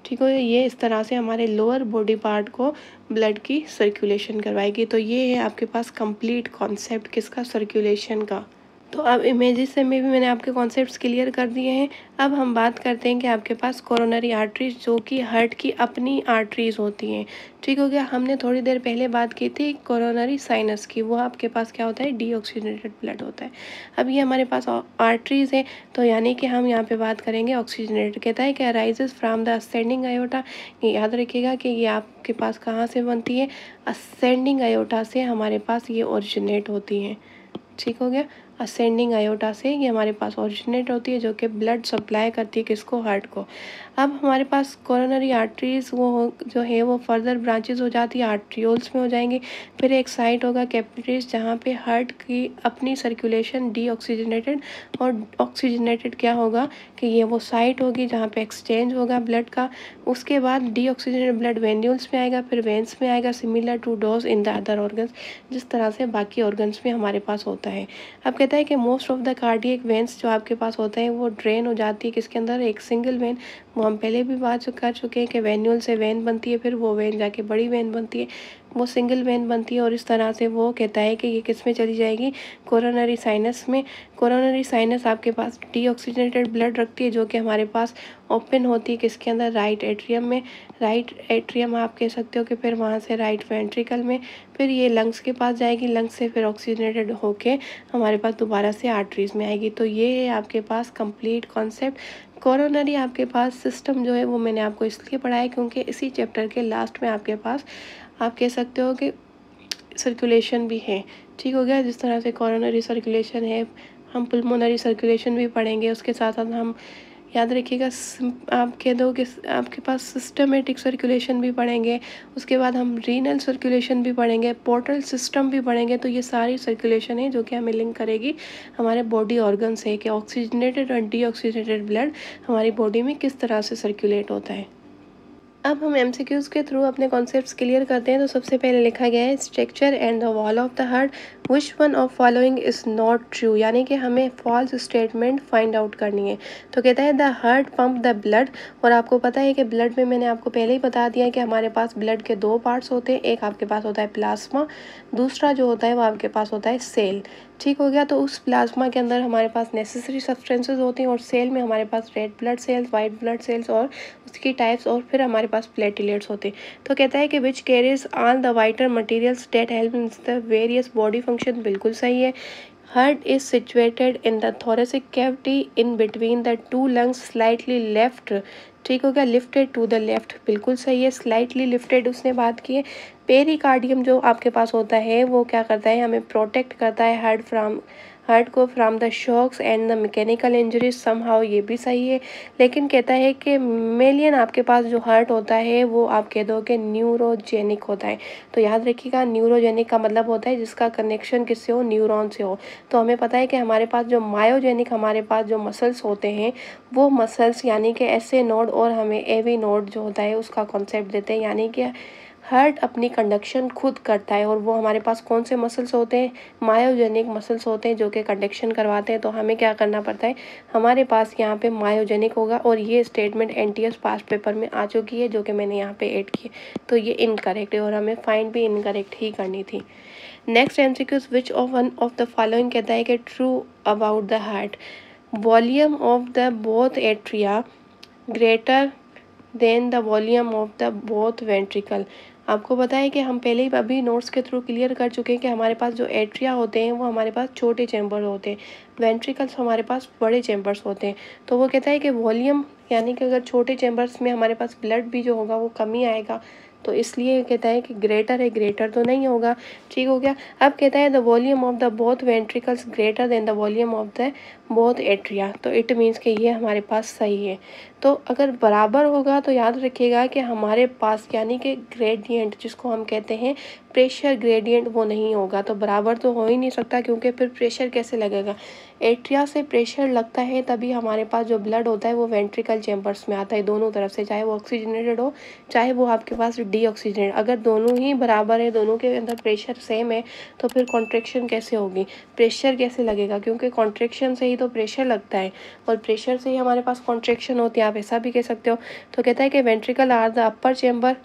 ठीक है, ये इस तरह से हमारे लोअर बॉडी पार्ट को ब्लड की सर्कुलेशन करवाएगी। तो ये है आपके पास कंप्लीट कॉन्सेप्ट किसका, सर्कुलेशन का। तो अब इमेजेस से में भी मैंने आपके कॉन्सेप्ट्स क्लियर कर दिए हैं। अब हम बात करते हैं कि आपके पास कोरोनरी आर्टरीज जो कि हार्ट की अपनी आर्टरीज होती हैं। ठीक हो गया। हमने थोड़ी देर पहले बात की थी कोरोनरी साइनस की, वो आपके पास क्या होता है, डीऑक्सीजनेटेड ब्लड होता है। अब ये हमारे पास आर्टरीज है, तो यानी कि हम यहाँ पे बात करेंगे ऑक्सीजनेटेड। कहता है कि arises from the ascending iota. याद रखिएगा कि ये आपके पास कहाँ से बनती है, असेंडिंग आयोटा से हमारे पास ये ओरिजिनेट होती हैं। ठीक हो गया, असेंडिंग आयोटा से ये हमारे पास ओरिजिनेट होती है जो कि ब्लड सप्लाई करती है किसको, हार्ट को। अब हमारे पास कोरोनरी आर्टरीज जो है वो फर्दर ब्रांचेस हो जाती है, आर्ट्रियोल्स में हो जाएंगी। फिर एक साइट होगा कैपिलरीज जहाँ पे हार्ट की अपनी सर्कुलेशन डीऑक्सीजनेटेड और ऑक्सीजनेटेड क्या होगा कि ये वो साइट होगी जहाँ पे एक्सचेंज होगा ब्लड का। उसके बाद डीऑक्सीजनेटेड ब्लड वेन्यूल्स में आएगा, फिर वेंस में आएगा, similar to those in the other organs, जिस तरह से बाकी ऑर्गन्स में हमारे पास होता है। अब कहता है कि most of the cardiac veins जो आपके पास होते हैं वो ड्रेन हो जाती है किसके अंदर, एक सिंगल वेन। वो हम पहले भी बात कर चुके हैं कि वेन्यूल से वेन बनती है, फिर वो वेन जाके बड़ी वेन बनती है, वो सिंगल वेन बनती है, और इस तरह से वो कहता है कि ये किस में चली जाएगी, कोरोनरी साइनस में। कोरोनरी साइनस आपके पास डीऑक्सीजनेटेड ब्लड रखती है जो कि हमारे पास ओपन होती है किसके अंदर, राइट एट्रियम में। राइट एट्रियम आप कह सकते हो कि फिर वहाँ से राइट वेंट्रिकल में, फिर ये लंग्स के पास जाएगी, लंग्स से फिर ऑक्सीजनेटेड होके हमारे पास दोबारा से आर्टरीज में आएगी। तो ये है आपके पास कंप्लीट कॉन्सेप्ट। कोरोनरी आपके पास सिस्टम जो है वो मैंने आपको इसलिए पढ़ाया क्योंकि इसी चैप्टर के लास्ट में आपके पास आप कह सकते हो कि सर्कुलेशन भी है। ठीक हो गया, जिस तरह से कोरोनरी सर्कुलेशन है, हम पुल्मोनरी सर्कुलेशन भी पढ़ेंगे। उसके साथ साथ हम याद रखिएगा आप कह दो कि आपके पास सिस्टमेटिक सर्कुलेशन भी पढ़ेंगे। उसके बाद हम रीनल सर्कुलेशन भी पढ़ेंगे, पोर्टल सिस्टम भी पढ़ेंगे। तो ये सारी सर्कुलेशन है जो कि हमें लिंक करेगी हमारे बॉडी ऑर्गन से कि ऑक्सीजनेटेड और डीऑक्सीजनेटेड ब्लड हमारी बॉडी में किस तरह से सर्कुलेट होता है। अब हम एमसीक्यूज़ के थ्रू अपने कॉन्सेप्ट्स क्लियर करते हैं। तो सबसे पहले लिखा गया है structure and the wall of the heart, which one of following is not true, यानी कि हमें फॉल्स स्टेटमेंट फाइंड आउट करनी है। तो कहता है the heart pump the blood, और आपको पता है कि ब्लड में मैंने आपको पहले ही बता दिया कि हमारे पास ब्लड के दो पार्ट्स होते हैं, एक आपके पास होता है प्लाज्मा, दूसरा जो होता है वो आपके पास होता है सेल। ठीक हो गया, तो उस प्लाज्मा के अंदर हमारे पास नेसेसरी सब्सटेंसेस होती हैं, और सेल में हमारे पास red blood cells, white blood cells और उसकी टाइप्स, और फिर हमारे पास प्लेटिलेट्स होते हैं। तो कहता है कि which carries all the vital materials that help in the various body function, बिल्कुल सही है। Heart is situated in the thoracic cavity in between the two lungs, slightly left, ठीक हो गया, लिफ्टेड टू द लेफ्ट, बिल्कुल सही है, slightly lifted उसने बात की है। पेरिकार्डियम जो आपके पास होता है वो क्या करता है, हमें प्रोटेक्ट करता है हार्ट को from the shocks and the mechanical injuries, somehow, ये भी सही है। लेकिन कहता है कि मेलियन आपके पास जो हार्ट होता है वो आप कह दो कि न्यूरोजेनिक होता है। तो याद रखिएगा, न्यूरोजेनिक का मतलब होता है जिसका कनेक्शन किससे हो, न्यूरॉन से हो। तो हमें पता है कि हमारे पास जो मायोजेनिक हमारे पास जो मसल्स होते हैं वो मसल्स यानी कि एसए नोड और हमें एवी नोड जो होता है उसका कॉन्सेप्ट देते हैं, यानी कि हार्ट अपनी कंडक्शन खुद करता है। और वो हमारे पास कौन से मसल्स होते हैं, मायोजेनिक मसल्स होते हैं जो कि कंडक्शन करवाते हैं। तो हमें क्या करना पड़ता है, हमारे पास यहाँ पे मायोजेनिक होगा, और ये स्टेटमेंट एनटीएस पास्ट पेपर में आ चुकी है जो कि मैंने यहाँ पे ऐड की। तो ये इनकरेक्ट है और हमें फाइंड भी इनकरेक्ट ही करनी थी। Next MCQs, which of one of the following कहता है कि true about the heart, volume of the both atria greater than the volume of the both ventricle. आपको पता है कि हम पहले ही अभी नोट्स के थ्रू क्लियर कर चुके हैं कि हमारे पास जो एट्रिया होते हैं वो हमारे पास छोटे चैम्बर होते हैं, वेंट्रिकल्स हमारे पास बड़े चैम्बर्स होते हैं। तो वो कहता है कि वॉल्यूम यानी कि अगर छोटे चैम्बर्स में हमारे पास ब्लड भी जो होगा वो कम ही आएगा, तो इसलिए कहता है कि ग्रेटर है, ग्रेटर तो नहीं होगा। ठीक हो गया। अब कहता है the volume of the both ventricles greater than the volume of the both atria, तो इट मीन्स कि ये हमारे पास सही है। तो अगर बराबर होगा तो याद रखिएगा कि हमारे पास यानी कि ग्रेडियंट जिसको हम कहते हैं प्रेशर ग्रेडियंट वो नहीं होगा। तो बराबर तो हो ही नहीं सकता, क्योंकि फिर प्रेशर कैसे लगेगा। एट्रिया से प्रेशर लगता है तभी हमारे पास जो ब्लड होता है वो वेंट्रिकल चैम्बर्स में आता है दोनों तरफ से, चाहे वो ऑक्सीजनेटेड हो चाहे वो आपके पास डीऑक्सीजनेटेड। अगर दोनों ही बराबर है, दोनों के अंदर प्रेशर सेम है, तो फिर कॉन्ट्रैक्शन कैसे होगी, प्रेशर कैसे लगेगा, क्योंकि कॉन्ट्रैक्शन से ही तो प्रेशर लगता है और प्रेशर से ही हमारे पास कॉन्ट्रैक्शन होती है। आप ऐसा भी कह सकते हो। तो कहता है कि ventricle are the upper chamber,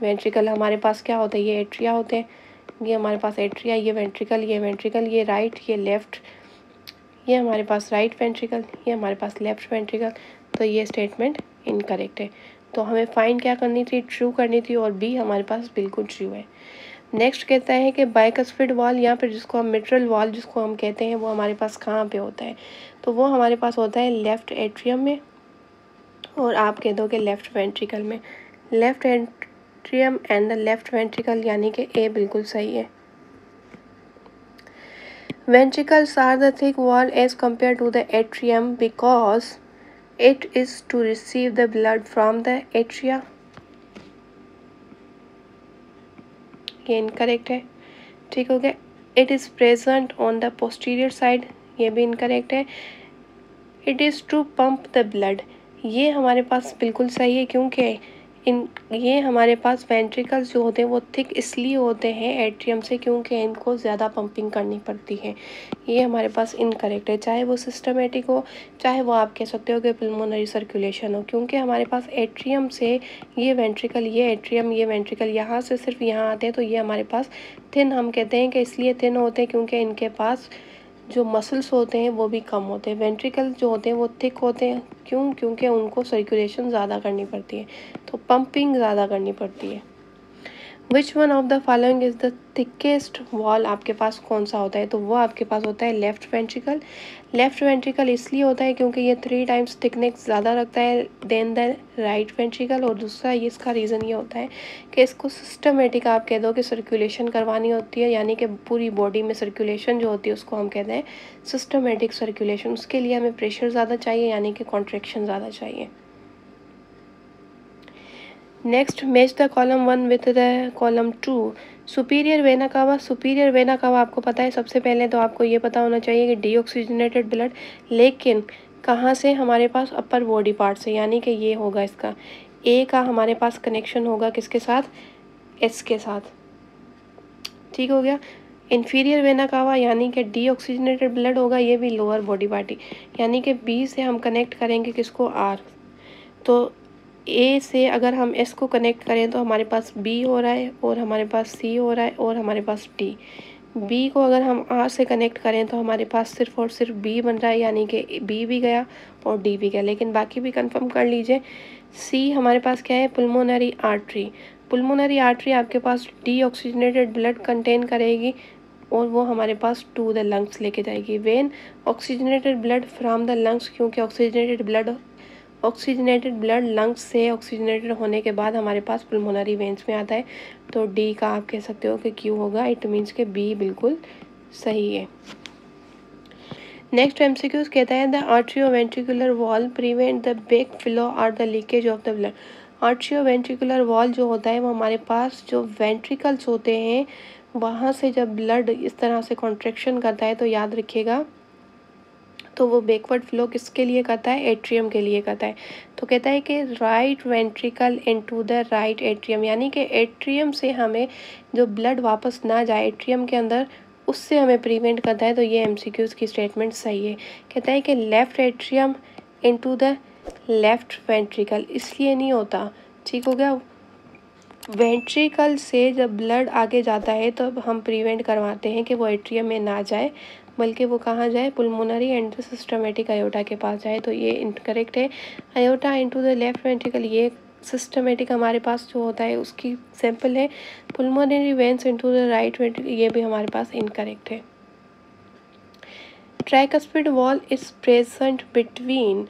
ventricle हमारे पास क्या होता है, ये एट्रिया होते हैं, ये हमारे पास एट्रिया, ये वेंट्रिकल, ये राइट, ये लेफ्ट, ये हमारे पास राइट वेंट्रिकल, ये हमारे पास लेफ्ट वेंट्रिकल। तो ये स्टेटमेंट इनकरेक्ट है। तो हमें फाइंड क्या करनी थी, ट्रू करनी थी, और बी हमारे पास बिल्कुल ट्रू है। नेक्स्ट कहता है कि बाइकस्फिड वॉल या फिर जिसको हम मिट्रल वॉल जिसको हम कहते हैं वो हमारे पास कहाँ पे होता है, तो वो हमारे पास होता है लेफ्ट एट्रियम में, और आप कह दो कि लेफ्ट वेंट्रिकल में। Left atrium and the left ventricle यानी कि ए बिल्कुल सही है। Ventricles are the thick wall as compared to the atrium because it is to receive the blood from the atria. ये इनकरेक्ट है। ठीक हो गया। It is present on the posterior side, ये भी इनकरेक्ट है। It is to pump the blood, ये हमारे पास बिल्कुल सही है, क्योंकि ये हमारे पास वेंट्रिकल्स जो होते हैं वो थिक इसलिए होते हैं एट्रियम से क्योंकि इनको ज़्यादा पंपिंग करनी पड़ती है। ये हमारे पास इनकरेक्ट है, चाहे वो सिस्टमेटिक हो चाहे वो आप कह सकते हो कि पल्मोनरी सर्कुलेशन हो, क्योंकि हमारे पास एट्रियम से ये वेंट्रिकल, ये एट्रियम, ये वेंट्रिकल यहाँ से सिर्फ यहाँ आते हैं। तो ये हमारे पास थिन, हम कहते हैं कि इसलिए थिन होते हैं क्योंकि इनके पास जो मसल्स होते हैं वो भी कम होते हैं। वेंट्रिकल जो होते हैं वो थिक होते हैं, क्यों, क्योंकि उनको सर्कुलेशन ज़्यादा करनी पड़ती है, तो पंपिंग ज़्यादा करनी पड़ती है। Which one of the following is the thickest wall, आपके पास कौन सा होता है, तो वो आपके पास होता है लेफ्ट वेंट्रिकल। लेफ्ट वेंट्रिकल इसलिए होता है क्योंकि ये 3 टाइम्स थिकनेस ज़्यादा रखता है देन द राइट वेंट्रिकल, और दूसरा ये इसका रीज़न ये होता है कि इसको सिस्टमेटिक आप कह दो कि सर्कुलेशन करवानी होती है, यानी कि पूरी बॉडी में सर्कुलेशन जो होती है उसको हम कहते हैं सिस्टमेटिक सर्कुलेशन। उसके लिए हमें प्रेशर ज़्यादा चाहिए, यानी कि कॉन्ट्रैक्शन ज़्यादा चाहिए। Next match the column 1 with the column 2। Superior vena कावा, सुपीरियर वेना कावा आपको पता है, सबसे पहले तो आपको ये पता होना चाहिए कि डीऑक्सीजनेटेड ब्लड, लेकिन कहाँ से, हमारे पास अपर बॉडी पार्ट से, यानी कि ये होगा इसका ए का हमारे पास कनेक्शन होगा किसके साथ, एस के साथ। ठीक हो गया। इन्फीरियर वेना कावा यानी कि डीऑक्सीजनेटेड ब्लड होगा, ये भी लोअर बॉडी पार्टी, यानी कि बी से हम कनेक्ट करेंगे किसको, आर। तो ए से अगर हम एस को कनेक्ट करें तो हमारे पास बी हो रहा है, और हमारे पास सी हो रहा है, और हमारे पास डी। बी को अगर हम आर से कनेक्ट करें तो हमारे पास सिर्फ और सिर्फ बी बन रहा है, यानी कि बी भी गया और डी भी गया, लेकिन बाकी भी कंफर्म कर लीजिए। सी हमारे पास क्या है, पुल्मोनरी आर्टरी। पुल्मोनरी आर्टरी आपके पास डीऑक्सीजनेटेड ब्लड कंटेन करेगी, और वो हमारे पास टू द लंग्स लेके जाएगी। When oxygenated blood from the lungs, क्योंकि ऑक्सीजनेटेड ब्लड लंग्स से ऑक्सीजनेटेड होने के बाद हमारे पास पुल्मोनरी वेन्स में आता है। तो डी का आप कह सकते हो कि क्यू होगा, इट मीन्स के बी बिल्कुल सही है। नेक्स्ट एमसीक्यूज कहता है the atrioventricular valve prevent the back flow और the leakage of the blood. Atrioventricular valve जो होता है वो हमारे पास जो वेंट्रिकल्स होते हैं वहाँ से जब ब्लड इस तरह से कॉन्ट्रैक्शन करता है तो याद रखिएगा, तो वो बैकवर्ड फ्लो किसके लिए करता है, एट्रियम के लिए करता है। तो कहता है कि right ventricle into the right atrium, यानी कि एट्रियम से हमें जो ब्लड वापस ना जाए एट्रियम के अंदर, उससे हमें प्रिवेंट करता है। तो ये एमसीक्यूज की स्टेटमेंट सही है। कहता है कि left atrium into the left ventricle, इसलिए नहीं होता। ठीक हो गया। वेंट्रिकल से जब ब्लड आगे जाता है तो हम प्रिवेंट करवाते हैं कि वो एट्रियम में ना जाए, बल्कि वो कहाँ जाए, पुल्मोनरी एंड सिस्टमेटिक अयोटा के पास जाए। तो ये इनकरेक्ट है। Aorta into the left ventricle, ये सिस्टमेटिक हमारे पास जो होता है उसकी सैंपल है। Pulmonary veins into the right ventricle, ये भी हमारे पास इनकरेक्ट है। Tricuspid valve is present between,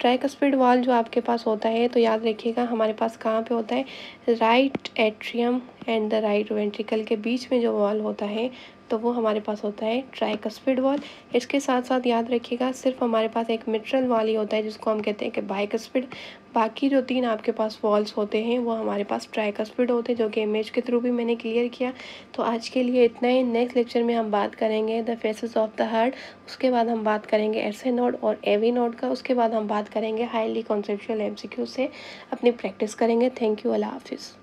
tricuspid valve जो आपके पास होता है तो याद रखिएगा हमारे पास कहाँ पे होता है, right atrium and the right ventricle के बीच में जो वॉल होता है तो वो हमारे पास होता है ट्राइकस्पिड वॉल। इसके साथ साथ याद रखिएगा सिर्फ हमारे पास एक मिट्रल वॉल ही होता है जिसको हम कहते हैं कि बाइकस्पिड। बाकी जो 3 आपके पास वॉल्स होते हैं वो हमारे पास ट्राइकस्पिड होते हैं, जो कि इमेज के थ्रू भी मैंने क्लियर किया। तो आज के लिए इतना ही। नेक्स्ट लेक्चर में हम बात करेंगे the faces of the heart, उसके बाद हम बात करेंगे एसए नोड और एवी नोड का, उसके बाद हम बात करेंगे हाईली कॉन्सेप्चुअल एमसीक्यू से अपनी प्रैक्टिस करेंगे। थैंक यू, अल्लाह हाफिज़।